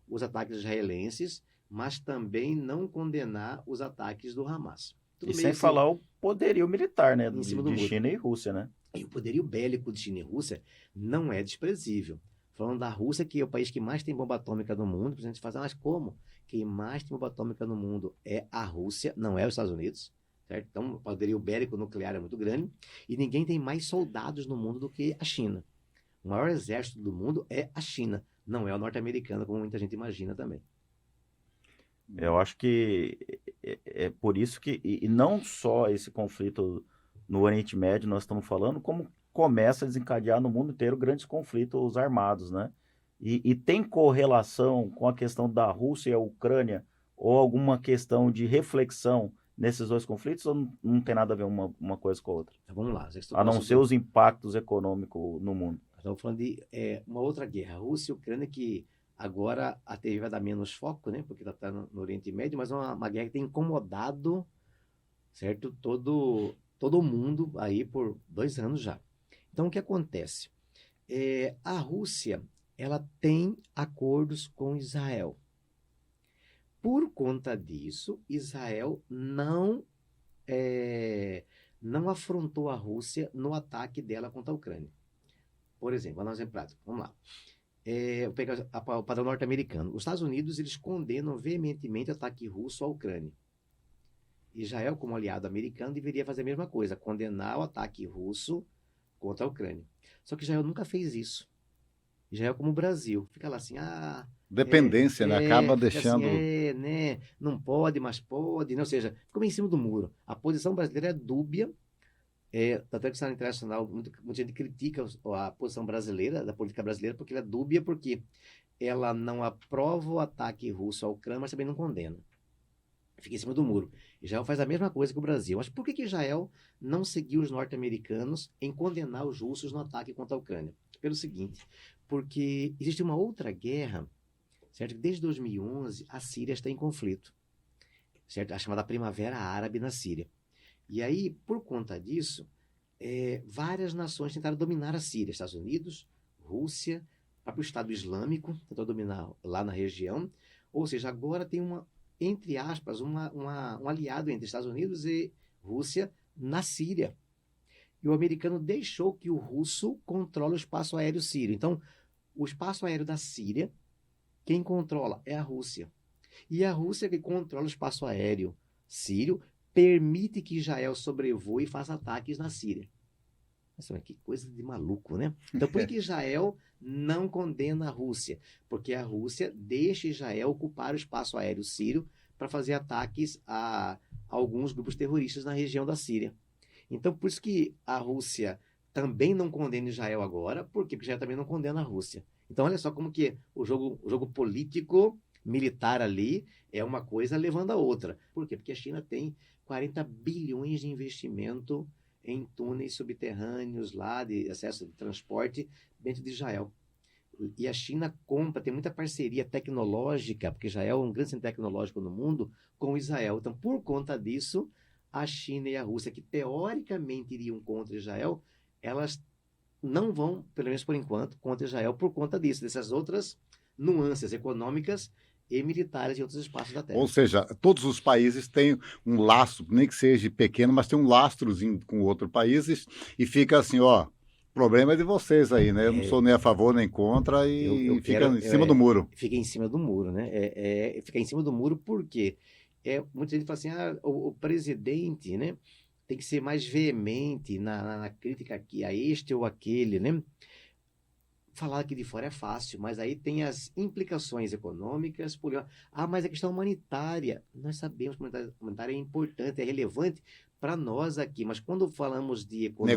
os ataques israelenses, mas também não condenar os ataques do Hamas. Tudo e sem falar o poderio militar, né? Em cima de China e Rússia, né? E o poderio bélico de China e Rússia não é desprezível. Falando da Rússia, que é o país que mais tem bomba atômica no mundo, a gente fala, mas como? Quem mais tem bomba atômica no mundo é a Rússia, não é os Estados Unidos, certo? Então, o poderio bélico nuclear é muito grande, e ninguém tem mais soldados no mundo do que a China. O maior exército do mundo é a China, não é o norte-americano, como muita gente imagina também. Eu acho que é por isso que, e não só esse conflito no Oriente Médio nós estamos falando, como começa a desencadear no mundo inteiro grandes conflitos armados, né? E tem correlação com a questão da Rússia e a Ucrânia, ou alguma questão de reflexão nesses 2 conflitos, ou não tem nada a ver uma coisa com a outra? Então, vamos lá. A não ser os impactos econômicos no mundo. Estamos falando de uma outra guerra, Rússia e Ucrânia, que agora a TV vai dar menos foco, né? Porque está no Oriente Médio, mas é uma guerra que tem incomodado, certo? Todo mundo aí por 2 anos já. Então, o que acontece? A Rússia, ela tem acordos com Israel. Por conta disso, Israel não afrontou a Rússia no ataque dela contra a Ucrânia. Por exemplo, vou dar um exemplo prático. Vamos lá. Vou pegar o padrão norte-americano. Os Estados Unidos, eles condenam veementemente o ataque russo à Ucrânia. Israel, como aliado americano, deveria fazer a mesma coisa, condenar o ataque russo contra a Ucrânia. Só que Israel nunca fez isso. Israel, como o Brasil, fica lá assim, dependência, né? Acaba deixando... Assim, né? Não pode, mas pode, né? Ou seja, ficou bem em cima do muro. A posição brasileira é dúbia, tanto é que o cenário internacional, muita gente critica a posição brasileira, da política brasileira, porque ela é dúbia, porque ela não aprova o ataque russo à Ucrânia, mas também não condena. Fica em cima do muro. Israel faz a mesma coisa que o Brasil. Mas por que Israel não seguiu os norte-americanos em condenar os russos no ataque contra a Ucrânia? Pelo seguinte, porque existe uma outra guerra, certo? Desde 2011, a Síria está em conflito, certo? A chamada Primavera Árabe na Síria. E aí, por conta disso, várias nações tentaram dominar a Síria. Estados Unidos, Rússia, o próprio Estado Islâmico tentou dominar lá na região. Ou seja, agora tem entre aspas, um aliado entre Estados Unidos e Rússia na Síria. E o americano deixou que o russo controle o espaço aéreo sírio. Então, o espaço aéreo da Síria, quem controla é a Rússia. E a Rússia, que controla o espaço aéreo sírio, permite que Israel sobrevoe e faça ataques na Síria. Nossa, que coisa de maluco, né? Então, por que Israel não condena a Rússia? Porque a Rússia deixa Israel ocupar o espaço aéreo sírio para fazer ataques a alguns grupos terroristas na região da Síria. Então, por isso que a Rússia também não condena Israel agora, por quê? Porque Israel também não condena a Rússia. Então, olha só como que o jogo político militar ali é uma coisa levando a outra. Por quê? Porque a China tem 40 bilhões de investimento em túneis subterrâneos lá, de acesso de transporte dentro de Israel. E a China compra, tem muita parceria tecnológica, porque Israel é um grande centro tecnológico no mundo, com Israel. Então, por conta disso, a China e a Rússia, que teoricamente iriam contra Israel, elas não vão, pelo menos por enquanto, contra Israel por conta disso, dessas outras nuances econômicas e militares em outros espaços da Terra. Ou seja, todos os países têm um lastro, nem que seja pequeno, mas tem um lastrozinho com outros países e fica assim, ó, problema é de vocês aí, né? Eu não sou nem a favor nem contra e fica em cima do muro. Fica em cima do muro, né? Fica em cima do muro porque muita gente fala assim, o presidente, né, tem que ser mais veemente na crítica aqui a este ou aquele, né? Falar aqui de fora é fácil, mas aí tem as implicações econômicas, mas a questão humanitária, nós sabemos que a humanitária é importante, é relevante para nós aqui, mas quando falamos de economia,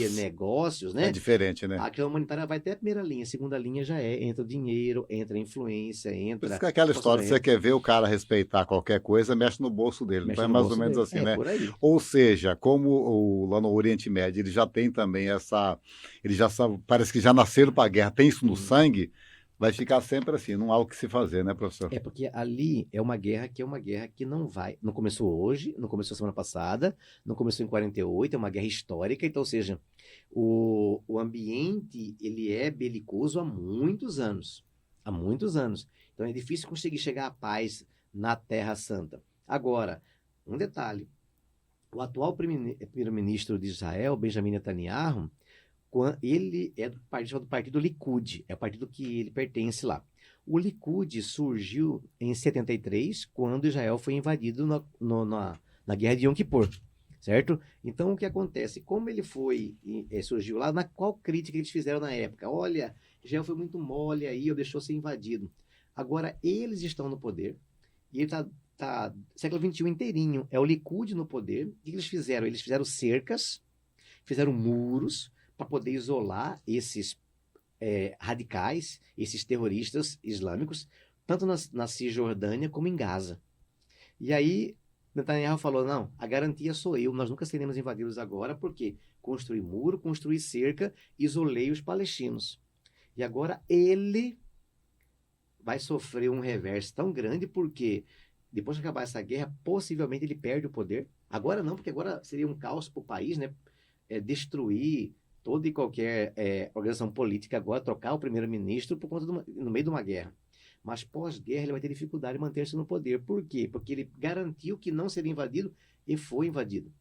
negócios, né? É diferente, né? A questão humanitária vai até a primeira linha, a segunda linha já entra o dinheiro, entra a influência, Por entra... isso que é aquela história, você quer ver o cara respeitar qualquer coisa, mexe no bolso dele, então é mais ou menos assim, né? Por aí. Ou seja, como lá no Oriente Médio, ele já tem também eles já são, parece que já nasceram para a guerra, tem isso no sangue, vai ficar sempre assim, não há o que se fazer, né, professor? Porque ali é uma guerra que não começou hoje, não começou semana passada, não começou em 48, é uma guerra histórica, então, ou seja, o ambiente, ele é belicoso há muitos anos, então é difícil conseguir chegar à paz na Terra Santa. Agora, um detalhe, o atual primeiro-ministro de Israel, Benjamin Netanyahu, ele é do partido Likud, é o partido que ele pertence lá. O Likud surgiu em 73, quando Israel foi invadido na Guerra de Yom Kippur, certo? Então, o que acontece? Como ele surgiu lá, qual crítica eles fizeram na época? Olha, Israel foi muito mole aí, deixou ser invadido. Agora, eles estão no poder, e ele está século XXI inteirinho, é o Likud no poder. O que eles fizeram? Eles fizeram cercas, fizeram muros, para poder isolar esses radicais, esses terroristas islâmicos, tanto na Cisjordânia como em Gaza. E aí, Netanyahu falou, não, a garantia sou eu, nós nunca seremos invadidos agora, porque construí muro, construí cerca, isolei os palestinos. E agora ele vai sofrer um revés tão grande, porque depois de acabar essa guerra, possivelmente ele perde o poder. Agora não, porque agora seria um caos para o país, né? Destruir toda e qualquer organização política agora, trocar o primeiro-ministro por conta no meio de uma guerra. Mas pós-guerra ele vai ter dificuldade de manter-se no poder. Por quê? Porque ele garantiu que não seria invadido e foi invadido.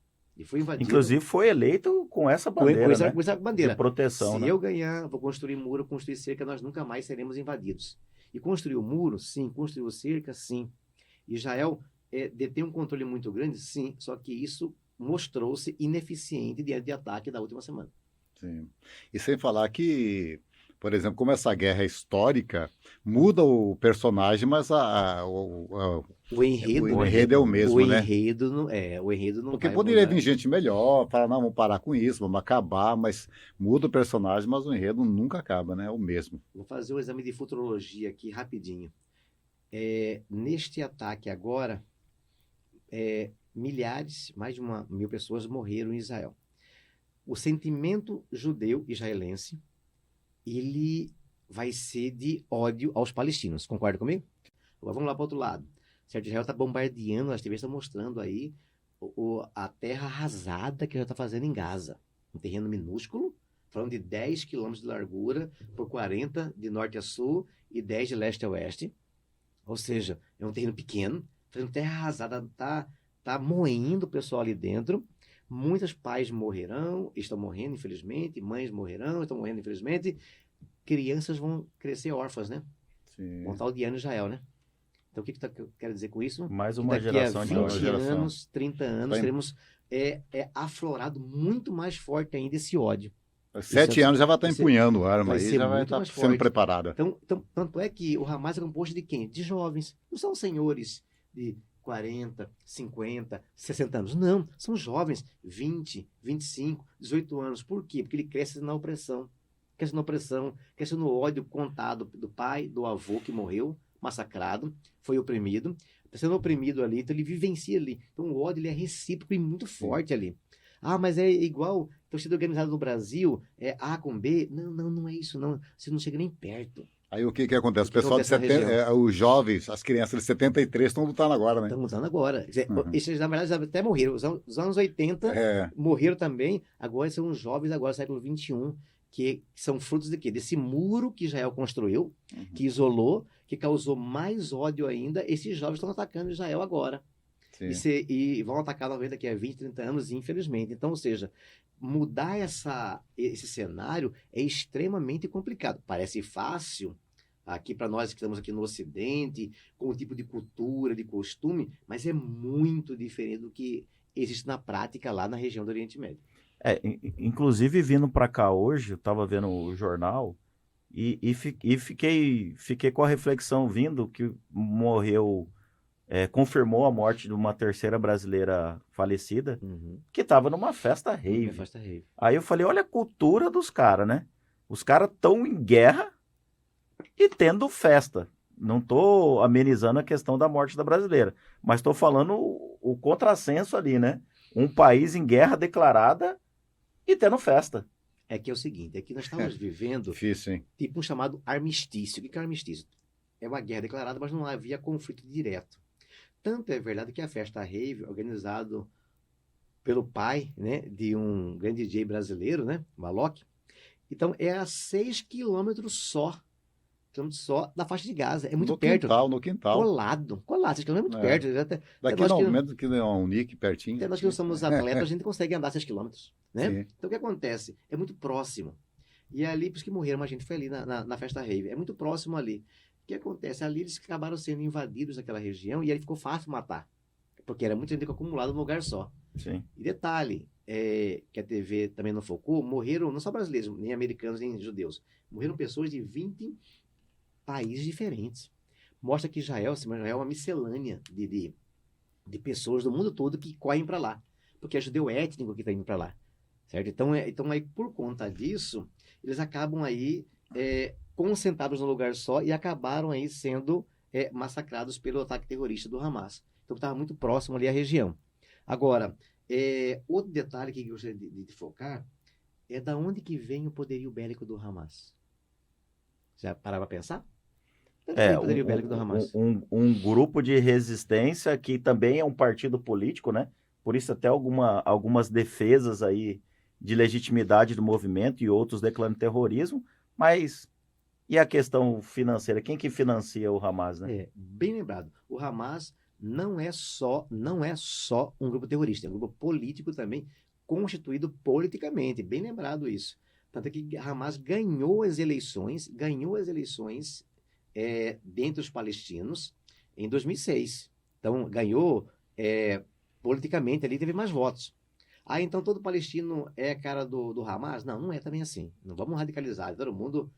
Inclusive foi eleito com essa bandeira, né? Com essa bandeira. De proteção, Se eu ganhar, vou construir muro, construir cerca, nós nunca mais seremos invadidos. E construiu muro? Sim. Construiu cerca? Sim. Israel detém um controle muito grande? Sim. Só que isso mostrou-se ineficiente diante de ataque da última semana. Sim. E sem falar que, por exemplo, como essa guerra é histórica, muda o personagem, mas o enredo é o mesmo, né? O enredo não Porque vai poderia mudar. vir gente melhor, falar, não, vamos parar com isso, vamos acabar, mas muda o personagem, mas o enredo nunca acaba, né? É o mesmo. Vou fazer um exame de futurologia aqui rapidinho. Neste ataque agora, mais de 1.000 pessoas morreram em Israel. O sentimento judeu israelense, ele vai ser de ódio aos palestinos. Concorda comigo? Agora vamos lá para o outro lado. Certo? Israel está bombardeando, as TVs estão mostrando aí a terra arrasada que já está fazendo em Gaza. Um terreno minúsculo, falando de 10 quilômetros de largura por 40 de norte a sul e 10 de leste a oeste. Ou seja, é um terreno pequeno, fazendo terra arrasada, está moendo o pessoal ali dentro. Muitos pais estão morrendo, infelizmente, mães morrerão, estão morrendo, infelizmente. Crianças vão crescer órfãs, né? Sim. Vão estar odiando Israel, né? Então, o que eu quero dizer com isso? Mais uma geração de daqui a 20 anos, 30 anos, Vai. teremos aflorado muito mais forte ainda esse ódio. 7 anos já vai estar empunhando arma vai aí, ser já vai muito estar mais sendo forte. preparada. Então, tanto é que o Hamas é composto de quem? De jovens. Não são senhores de 40, 50, 60 anos. Não, são jovens, 20, 25, 18 anos. Por quê? Porque ele cresce na opressão. cresce na opressão, cresce no ódio contado do pai, do avô que morreu, massacrado, foi oprimido, está sendo oprimido ali, então ele vivencia ali. Então o ódio ele é recíproco e muito forte ali. Ah, mas é igual torcida organizada no Brasil, é A com B. Não é isso, não. Você não chega nem perto. Aí o que acontece? O O que pessoal de acontece na 70, os jovens, as crianças de 73 estão lutando agora, né? Estão usando agora. Quer dizer, Uhum. esses, na verdade, até morreram. Os anos 80 É, morreram também. Agora são os jovens, agora século XXI, que são frutos de quê? Desse muro que Israel construiu, que isolou, que causou mais ódio ainda. Esses jovens estão atacando Israel agora. sim. E vão atacar novamente daqui a 20, 30 anos, infelizmente. Então, ou seja, mudar esse cenário é extremamente complicado. Parece fácil aqui para nós que estamos aqui no Ocidente, com o tipo de cultura, de costume, mas é muito diferente do que existe na prática lá na região do Oriente Médio. Inclusive, vindo para cá hoje, eu estava vendo o jornal e fiquei com a reflexão vindo que morreu, confirmou a morte de uma terceira brasileira falecida, que estava numa festa rave. Festa rave. Aí eu falei, olha a cultura dos caras, né? Os caras estão em guerra e tendo festa. Não estou amenizando a questão da morte da brasileira, mas estou falando o contrassenso ali, né? Um país em guerra declarada e tendo festa. É que é o seguinte, aqui nós estamos vivendo Difícil, hein? tipo um chamado armistício. O que é armistício? É uma guerra declarada, mas não havia conflito direto. Tanto é verdade que a festa rave, organizado pelo pai, né, de um grande DJ brasileiro, né, Malok, então é a 6 quilômetros só da faixa de Gaza. É muito No perto. quintal, no quintal. Colado. 6 quilômetros é muito perto. Daqui nós não, que- menos que não, um nick pertinho. Até nós que não somos atletas, a gente consegue andar 6 quilômetros, né? Sim. Então o que acontece? É muito próximo. E ali, por isso que morreram, a gente foi ali na festa rave. É muito próximo ali. O que acontece? Ali eles acabaram sendo invadidos naquela região e aí ficou fácil matar. Porque era muita gente acumulada num lugar só. Sim. E detalhe, que a TV também não focou, morreram não só brasileiros, nem americanos, nem judeus. Morreram pessoas de 20 países diferentes. Mostra que Israel é uma miscelânea de pessoas do mundo todo que correm para lá. Porque é judeu étnico que está indo para lá. Certo? Então aí, por conta disso, eles acabam aí concentrados num lugar só e acabaram aí sendo massacrados pelo ataque terrorista do Hamas. Então estava muito próximo ali à região. Agora, outro detalhe que eu gostaria de focar é da onde que vem o poderio bélico do Hamas. Já parava para pensar? Da onde vem o poderio bélico do Hamas? Um grupo de resistência que também é um partido político, né? Por isso até algumas defesas aí de legitimidade do movimento e outros declaram terrorismo, mas e a questão financeira? Quem que financia o Hamas, né? Bem lembrado. O Hamas não é só um grupo terrorista, é um grupo político também, constituído politicamente, bem lembrado isso. Tanto é que Hamas ganhou as eleições dentre os palestinos em 2006. Então, ganhou politicamente ali, teve mais votos. Então todo palestino é cara do Hamas? Não é também assim. Não vamos radicalizar. Todo mundo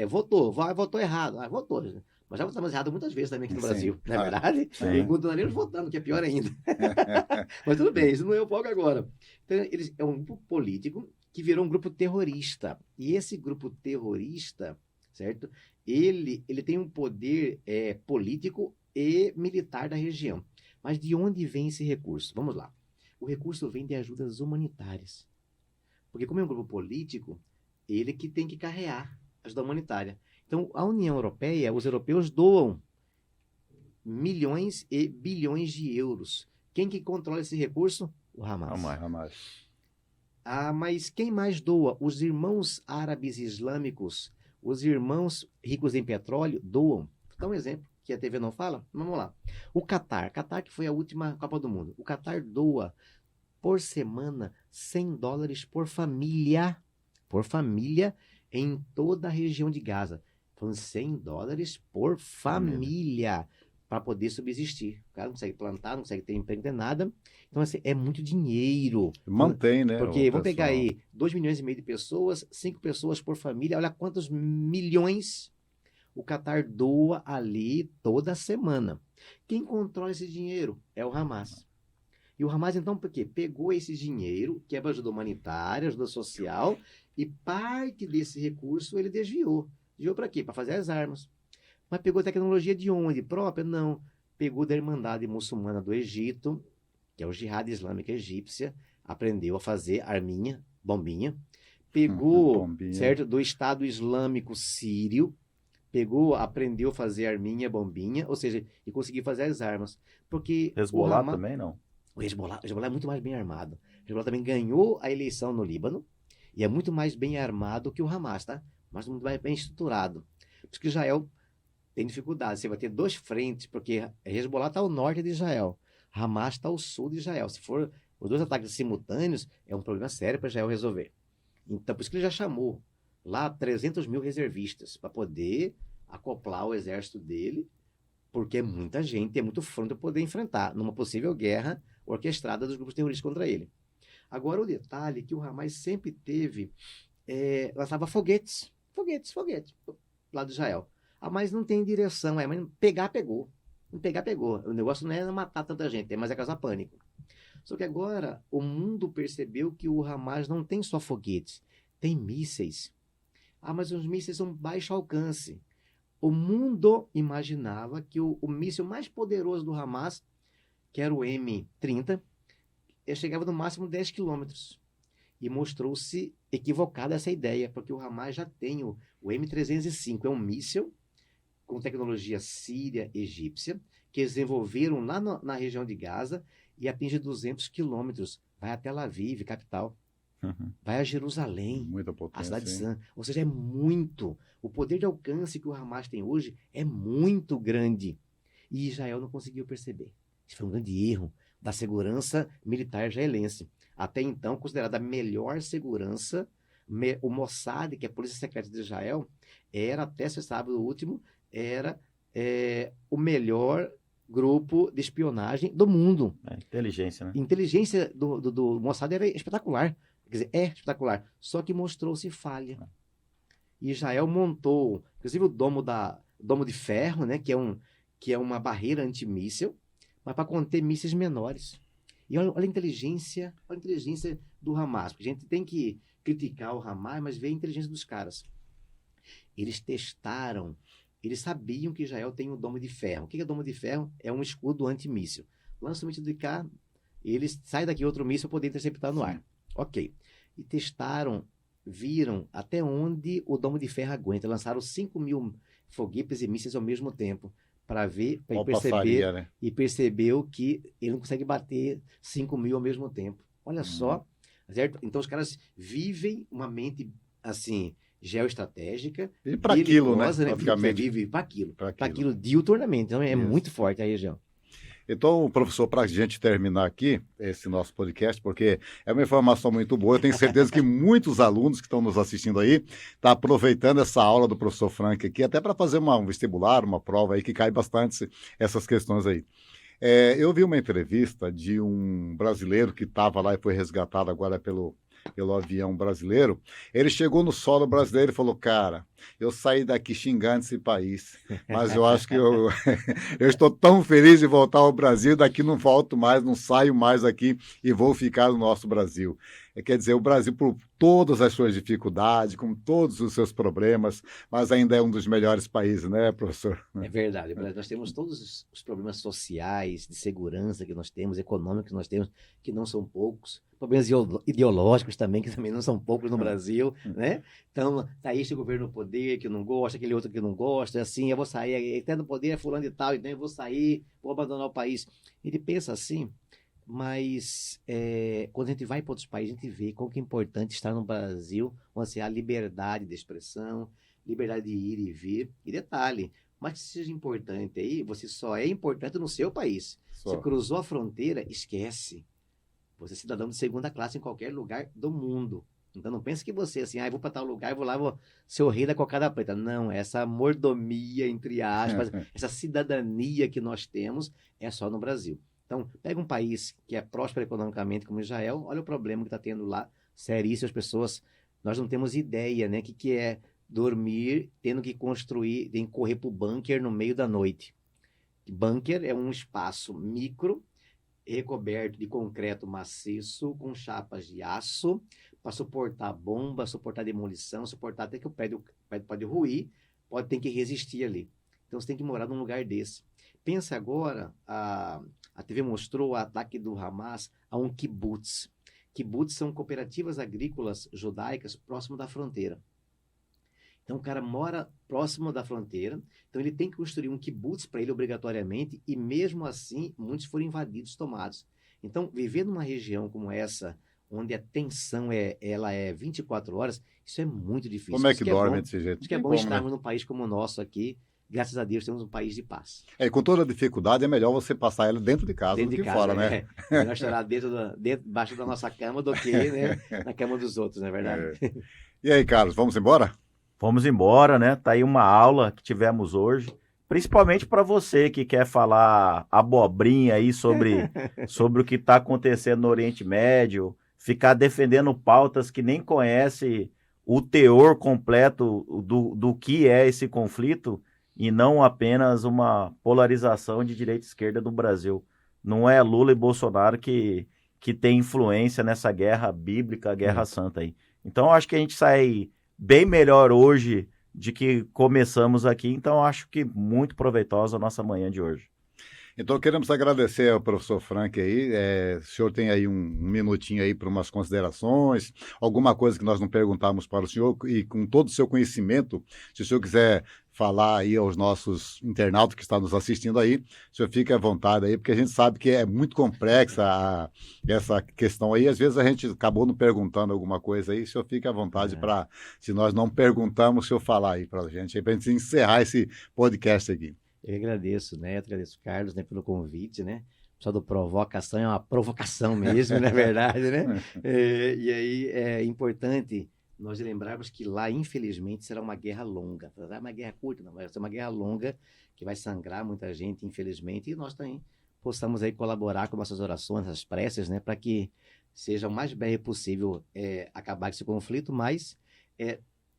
votou errado. Votou. Mas já votamos errado muitas vezes também aqui no Sim. Brasil, não é verdade? Sim. E continuaremos votando, que é pior ainda. Mas tudo bem, isso não é o foco agora. Então, é um grupo político que virou um grupo terrorista. E esse grupo terrorista, certo? Ele tem um poder político e militar da região. Mas de onde vem esse recurso? Vamos lá. O recurso vem de ajudas humanitárias. Porque como é um grupo político, ele que tem que carregar ajuda humanitária. Então, a União Europeia, os europeus doam milhões e bilhões de euros. Quem que controla esse recurso? O Hamas. Hamas. Mas quem mais doa? Os irmãos árabes islâmicos, os irmãos ricos em petróleo, doam. Vou dar um exemplo, que a TV não fala. Vamos lá. O Catar que foi a última Copa do Mundo. O Catar doa, por semana, $100 por família. Por família, em toda a região de Gaza. Falando $100 por família para poder subsistir. O cara não consegue plantar, não consegue ter emprego, não tem nada. Então, assim, é muito dinheiro. Mantém, né? Porque vamos pegar aí 2,5 milhões de pessoas, 5 pessoas por família. Olha quantos milhões o Catar doa ali toda semana. Quem controla esse dinheiro é o Hamas. E o Hamas, então, por quê? Pegou esse dinheiro, que é para ajuda humanitária, ajuda social, e parte desse recurso ele desviou. Desviou para quê? Para fazer as armas. Mas pegou tecnologia de onde? Própria? Não. Pegou da Irmandade Muçulmana do Egito, que é o Jihad Islâmica Egípcia, aprendeu a fazer arminha, bombinha. Pegou, Bombinha. certo, do Estado Islâmico Sírio, aprendeu a fazer arminha, bombinha, ou seja, e conseguiu fazer as armas. Porque Hezbollah também não. o Hezbollah é muito mais bem armado. O Hezbollah também ganhou a eleição no Líbano e é muito mais bem armado que o Hamas, tá? Mas muito mais bem estruturado. Por isso que Israel tem dificuldade. Você vai ter dois frentes, porque Hezbollah está ao norte de Israel, Hamas está ao sul de Israel. Se for os dois ataques simultâneos, é um problema sério para Israel resolver. Então, por isso que ele já chamou lá 300 mil reservistas para poder acoplar o exército dele, porque é muita gente, é muito fronte para poder enfrentar numa possível guerra orquestrada dos grupos terroristas contra ele. Agora, o detalhe é que o Hamas sempre teve, lançava foguetes, lá de Israel. Mas não tem direção, mas pegar, pegou. Não pegar, pegou. O negócio não é matar tanta gente, mas é causar pânico. Só que agora o mundo percebeu que o Hamas não tem só foguetes, tem mísseis. Mas os mísseis são baixo alcance. O mundo imaginava que o míssil mais poderoso do Hamas, que era o M30, chegava no máximo 10 quilômetros. E mostrou-se equivocada essa ideia, porque o Hamas já tem o M305, é um míssil com tecnologia síria, egípcia, que eles desenvolveram lá na região de Gaza e atinge 200 quilômetros. Vai até Tel Aviv, capital. Vai a Jerusalém, Muita a potência. cidade Hein? santa. Ou seja, é muito. O poder de alcance que o Hamas tem hoje é muito grande. E Israel não conseguiu perceber. Isso foi um grande erro da segurança militar israelense. Até então, considerada a melhor segurança, o Mossad, que é a Polícia Secreta de Israel, era, até esse sábado último, era o melhor grupo de espionagem do mundo. Inteligência, né? Inteligência do Mossad era espetacular. Quer dizer, é espetacular. Só que mostrou-se falha. E Israel montou, inclusive, o domo de ferro, né, que é uma barreira antimíssil, mas para conter mísseis menores. E olha a inteligência do Hamas. Porque a gente tem que criticar o Hamas, mas ver a inteligência dos caras. Eles testaram, eles sabiam que Israel tem um domo de ferro. O que é domo de ferro? É um escudo antimíssil. Lança o míssil de cá, eles saem daqui outro míssil para poder interceptar no ar. Ok. E testaram, viram até onde o domo de ferro aguenta. Lançaram 5 mil foguetes e mísseis ao mesmo tempo para ver, para perceber, né? E percebeu que ele não consegue bater 5 mil ao mesmo tempo. Olha só, certo? Então os caras vivem uma mente assim geoestratégica e para aquilo, né? Praticamente. Vive para aquilo diuturnamente. Então é muito forte a região. Então, professor, para a gente terminar aqui esse nosso podcast, porque é uma informação muito boa, eu tenho certeza que muitos alunos que estão nos assistindo aí estão aproveitando essa aula do professor Frank aqui, até para fazer um vestibular, uma prova aí que cai bastante essas questões aí. Eu vi uma entrevista de um brasileiro que estava lá e foi resgatado agora pelo avião brasileiro. Ele chegou no solo brasileiro e falou: cara, eu saí daqui xingando esse país, mas eu acho que eu estou tão feliz de voltar ao Brasil, daqui não volto mais, não saio mais aqui e vou ficar no nosso Brasil. Quer dizer, o Brasil, por todas as suas dificuldades, com todos os seus problemas, mas ainda é um dos melhores países, né, professor? É verdade. Nós temos todos os problemas sociais, de segurança que nós temos, econômicos que nós temos, que não são poucos. Problemas ideológicos também, que também não são poucos no Brasil, né? Então, tá aí esse governo no poder que não gosta, aquele outro que não gosta, assim, eu vou sair, até no poder é fulano e tal, então eu vou sair, vou abandonar o país. Ele pensa assim, mas quando a gente vai para outros países, a gente vê como que é importante estar no Brasil, onde há liberdade de expressão, liberdade de ir e vir. E detalhe, mas que seja importante aí, você só é importante no seu país. Você cruzou a fronteira, esquece. Você é cidadão de segunda classe em qualquer lugar do mundo. Então não pense que você, assim, vou para tal lugar, vou lá, vou ser o rei da cocada preta. Não, essa mordomia, entre aspas, essa cidadania que nós temos é só no Brasil. Então, pega um país que é próspero economicamente como Israel, olha o problema que está tendo lá, seríssimo, as pessoas, nós não temos ideia, né, que é dormir, tendo que construir, tem que correr para o bunker no meio da noite. Bunker é um espaço micro, recoberto de concreto maciço com chapas de aço para suportar bomba, suportar demolição, suportar até que o prédio pode ruir, ter que resistir ali. Então você tem que morar num lugar desse. Pensa agora, a TV mostrou o ataque do Hamas a um kibbutz. Kibbutz são cooperativas agrícolas judaicas próximo da fronteira. Então o cara mora próximo da fronteira, então ele tem que construir um kibbutz para ele obrigatoriamente, e mesmo assim muitos foram invadidos, tomados. Então viver numa região como essa, onde a tensão ela é 24 horas, isso é muito difícil. Como é que dorme bom, desse jeito? Acho que é bom estarmos num país como o nosso aqui. Graças a Deus temos um país de paz. Com toda a dificuldade, é melhor você passar ela dentro de casa do que fora, né? É melhor chorar debaixo da nossa cama do que, né, na cama dos outros, não é verdade? E aí, Carlos, vamos embora? Vamos embora, né? Tá aí uma aula que tivemos hoje, principalmente para você que quer falar abobrinha aí sobre o que está acontecendo no Oriente Médio, ficar defendendo pautas que nem conhece o teor completo do que é esse conflito, e não apenas uma polarização de direita e esquerda do Brasil. Não é Lula e Bolsonaro que tem influência nessa guerra bíblica, guerra santa aí. Então, acho que a gente sai bem melhor hoje de que começamos aqui. Então, acho que muito proveitosa a nossa manhã de hoje. Então, queremos agradecer ao professor Frank aí. O senhor tem aí um minutinho aí para umas considerações, alguma coisa que nós não perguntamos para o senhor, e com todo o seu conhecimento, se o senhor quiser falar aí aos nossos internautas que estão nos assistindo aí, o senhor fique à vontade aí, porque a gente sabe que é muito complexa essa questão aí. Às vezes a gente acabou não perguntando alguma coisa aí, o senhor fique à vontade para, se nós não perguntamos, o senhor falar aí para a gente gente encerrar esse podcast aqui. Eu agradeço, Neto, agradeço, Carlos, né, pelo convite, né? O pessoal do Provocação é uma provocação mesmo, na verdade, né? E aí é importante nós lembrarmos que lá, infelizmente, será uma guerra longa. Não é uma guerra curta, não, vai ser uma guerra longa que vai sangrar muita gente, infelizmente, e nós também possamos aí colaborar com nossas orações, nossas preces, né? Para que seja o mais breve possível acabar com esse conflito, mas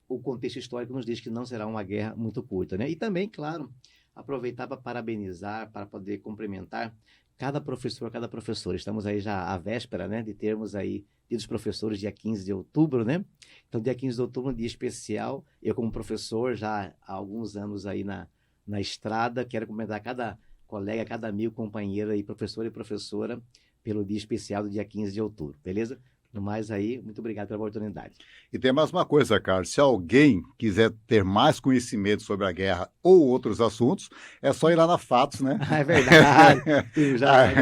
o contexto histórico nos diz que não será uma guerra muito curta, né? E também, claro, aproveitar para parabenizar, para poder cumprimentar cada professor, cada professora. Estamos aí já à véspera, né, de termos aí Dia dos Professores, dia 15 de outubro, né? Então, dia 15 de outubro, um dia especial. Eu, como professor, já há alguns anos aí na estrada, quero cumprimentar cada colega, cada amigo, companheiro aí, professor e professora, pelo dia especial do dia 15 de outubro, beleza? No mais aí, muito obrigado pela oportunidade. E tem mais uma coisa, Carlos, se alguém quiser ter mais conhecimento sobre a guerra ou outros assuntos, é só ir lá na FATUS, né? É verdade, é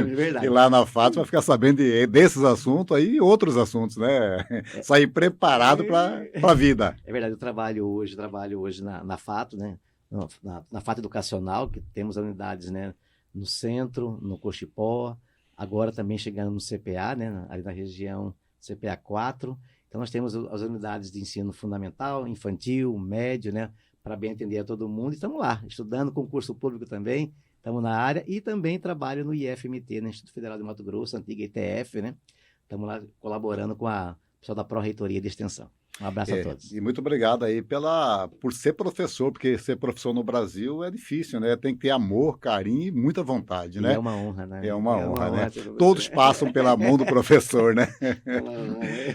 verdade. Ir lá na FATUS vai ficar sabendo desses assuntos aí e outros assuntos, né? Sair preparado para a vida. É verdade, eu trabalho hoje na FATUS, né? Na FATUS Educacional, que temos unidades, né, no centro, no Cochipó, agora também chegando no CPA, né, ali na região CPA 4. Então, nós temos as unidades de ensino fundamental, infantil, médio, né, para bem atender a todo mundo. E estamos lá, estudando concurso público também, estamos na área, e também trabalho no IFMT, né, Instituto Federal de Mato Grosso, antiga ITF, né. Estamos lá colaborando com a pessoal da Pró-Reitoria de Extensão. Um abraço a todos. E muito obrigado aí por ser professor, porque ser professor no Brasil é difícil, né? Tem que ter amor, carinho e muita vontade, né? É uma honra, né? É uma honra, né? Todos passam pela mão do professor, né?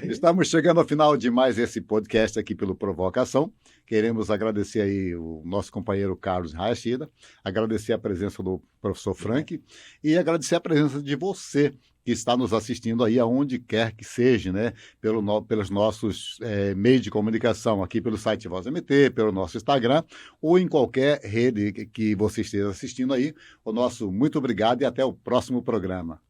Estamos chegando ao final de mais esse podcast aqui pelo Provocação. Queremos agradecer aí o nosso companheiro Carlos Hayashida, agradecer a presença do professor Frank e agradecer a presença de você que está nos assistindo aí aonde quer que seja, né? Pelos nossos meios de comunicação aqui pelo site Voz MT, pelo nosso Instagram ou em qualquer rede que você esteja assistindo aí. O nosso muito obrigado e até o próximo programa.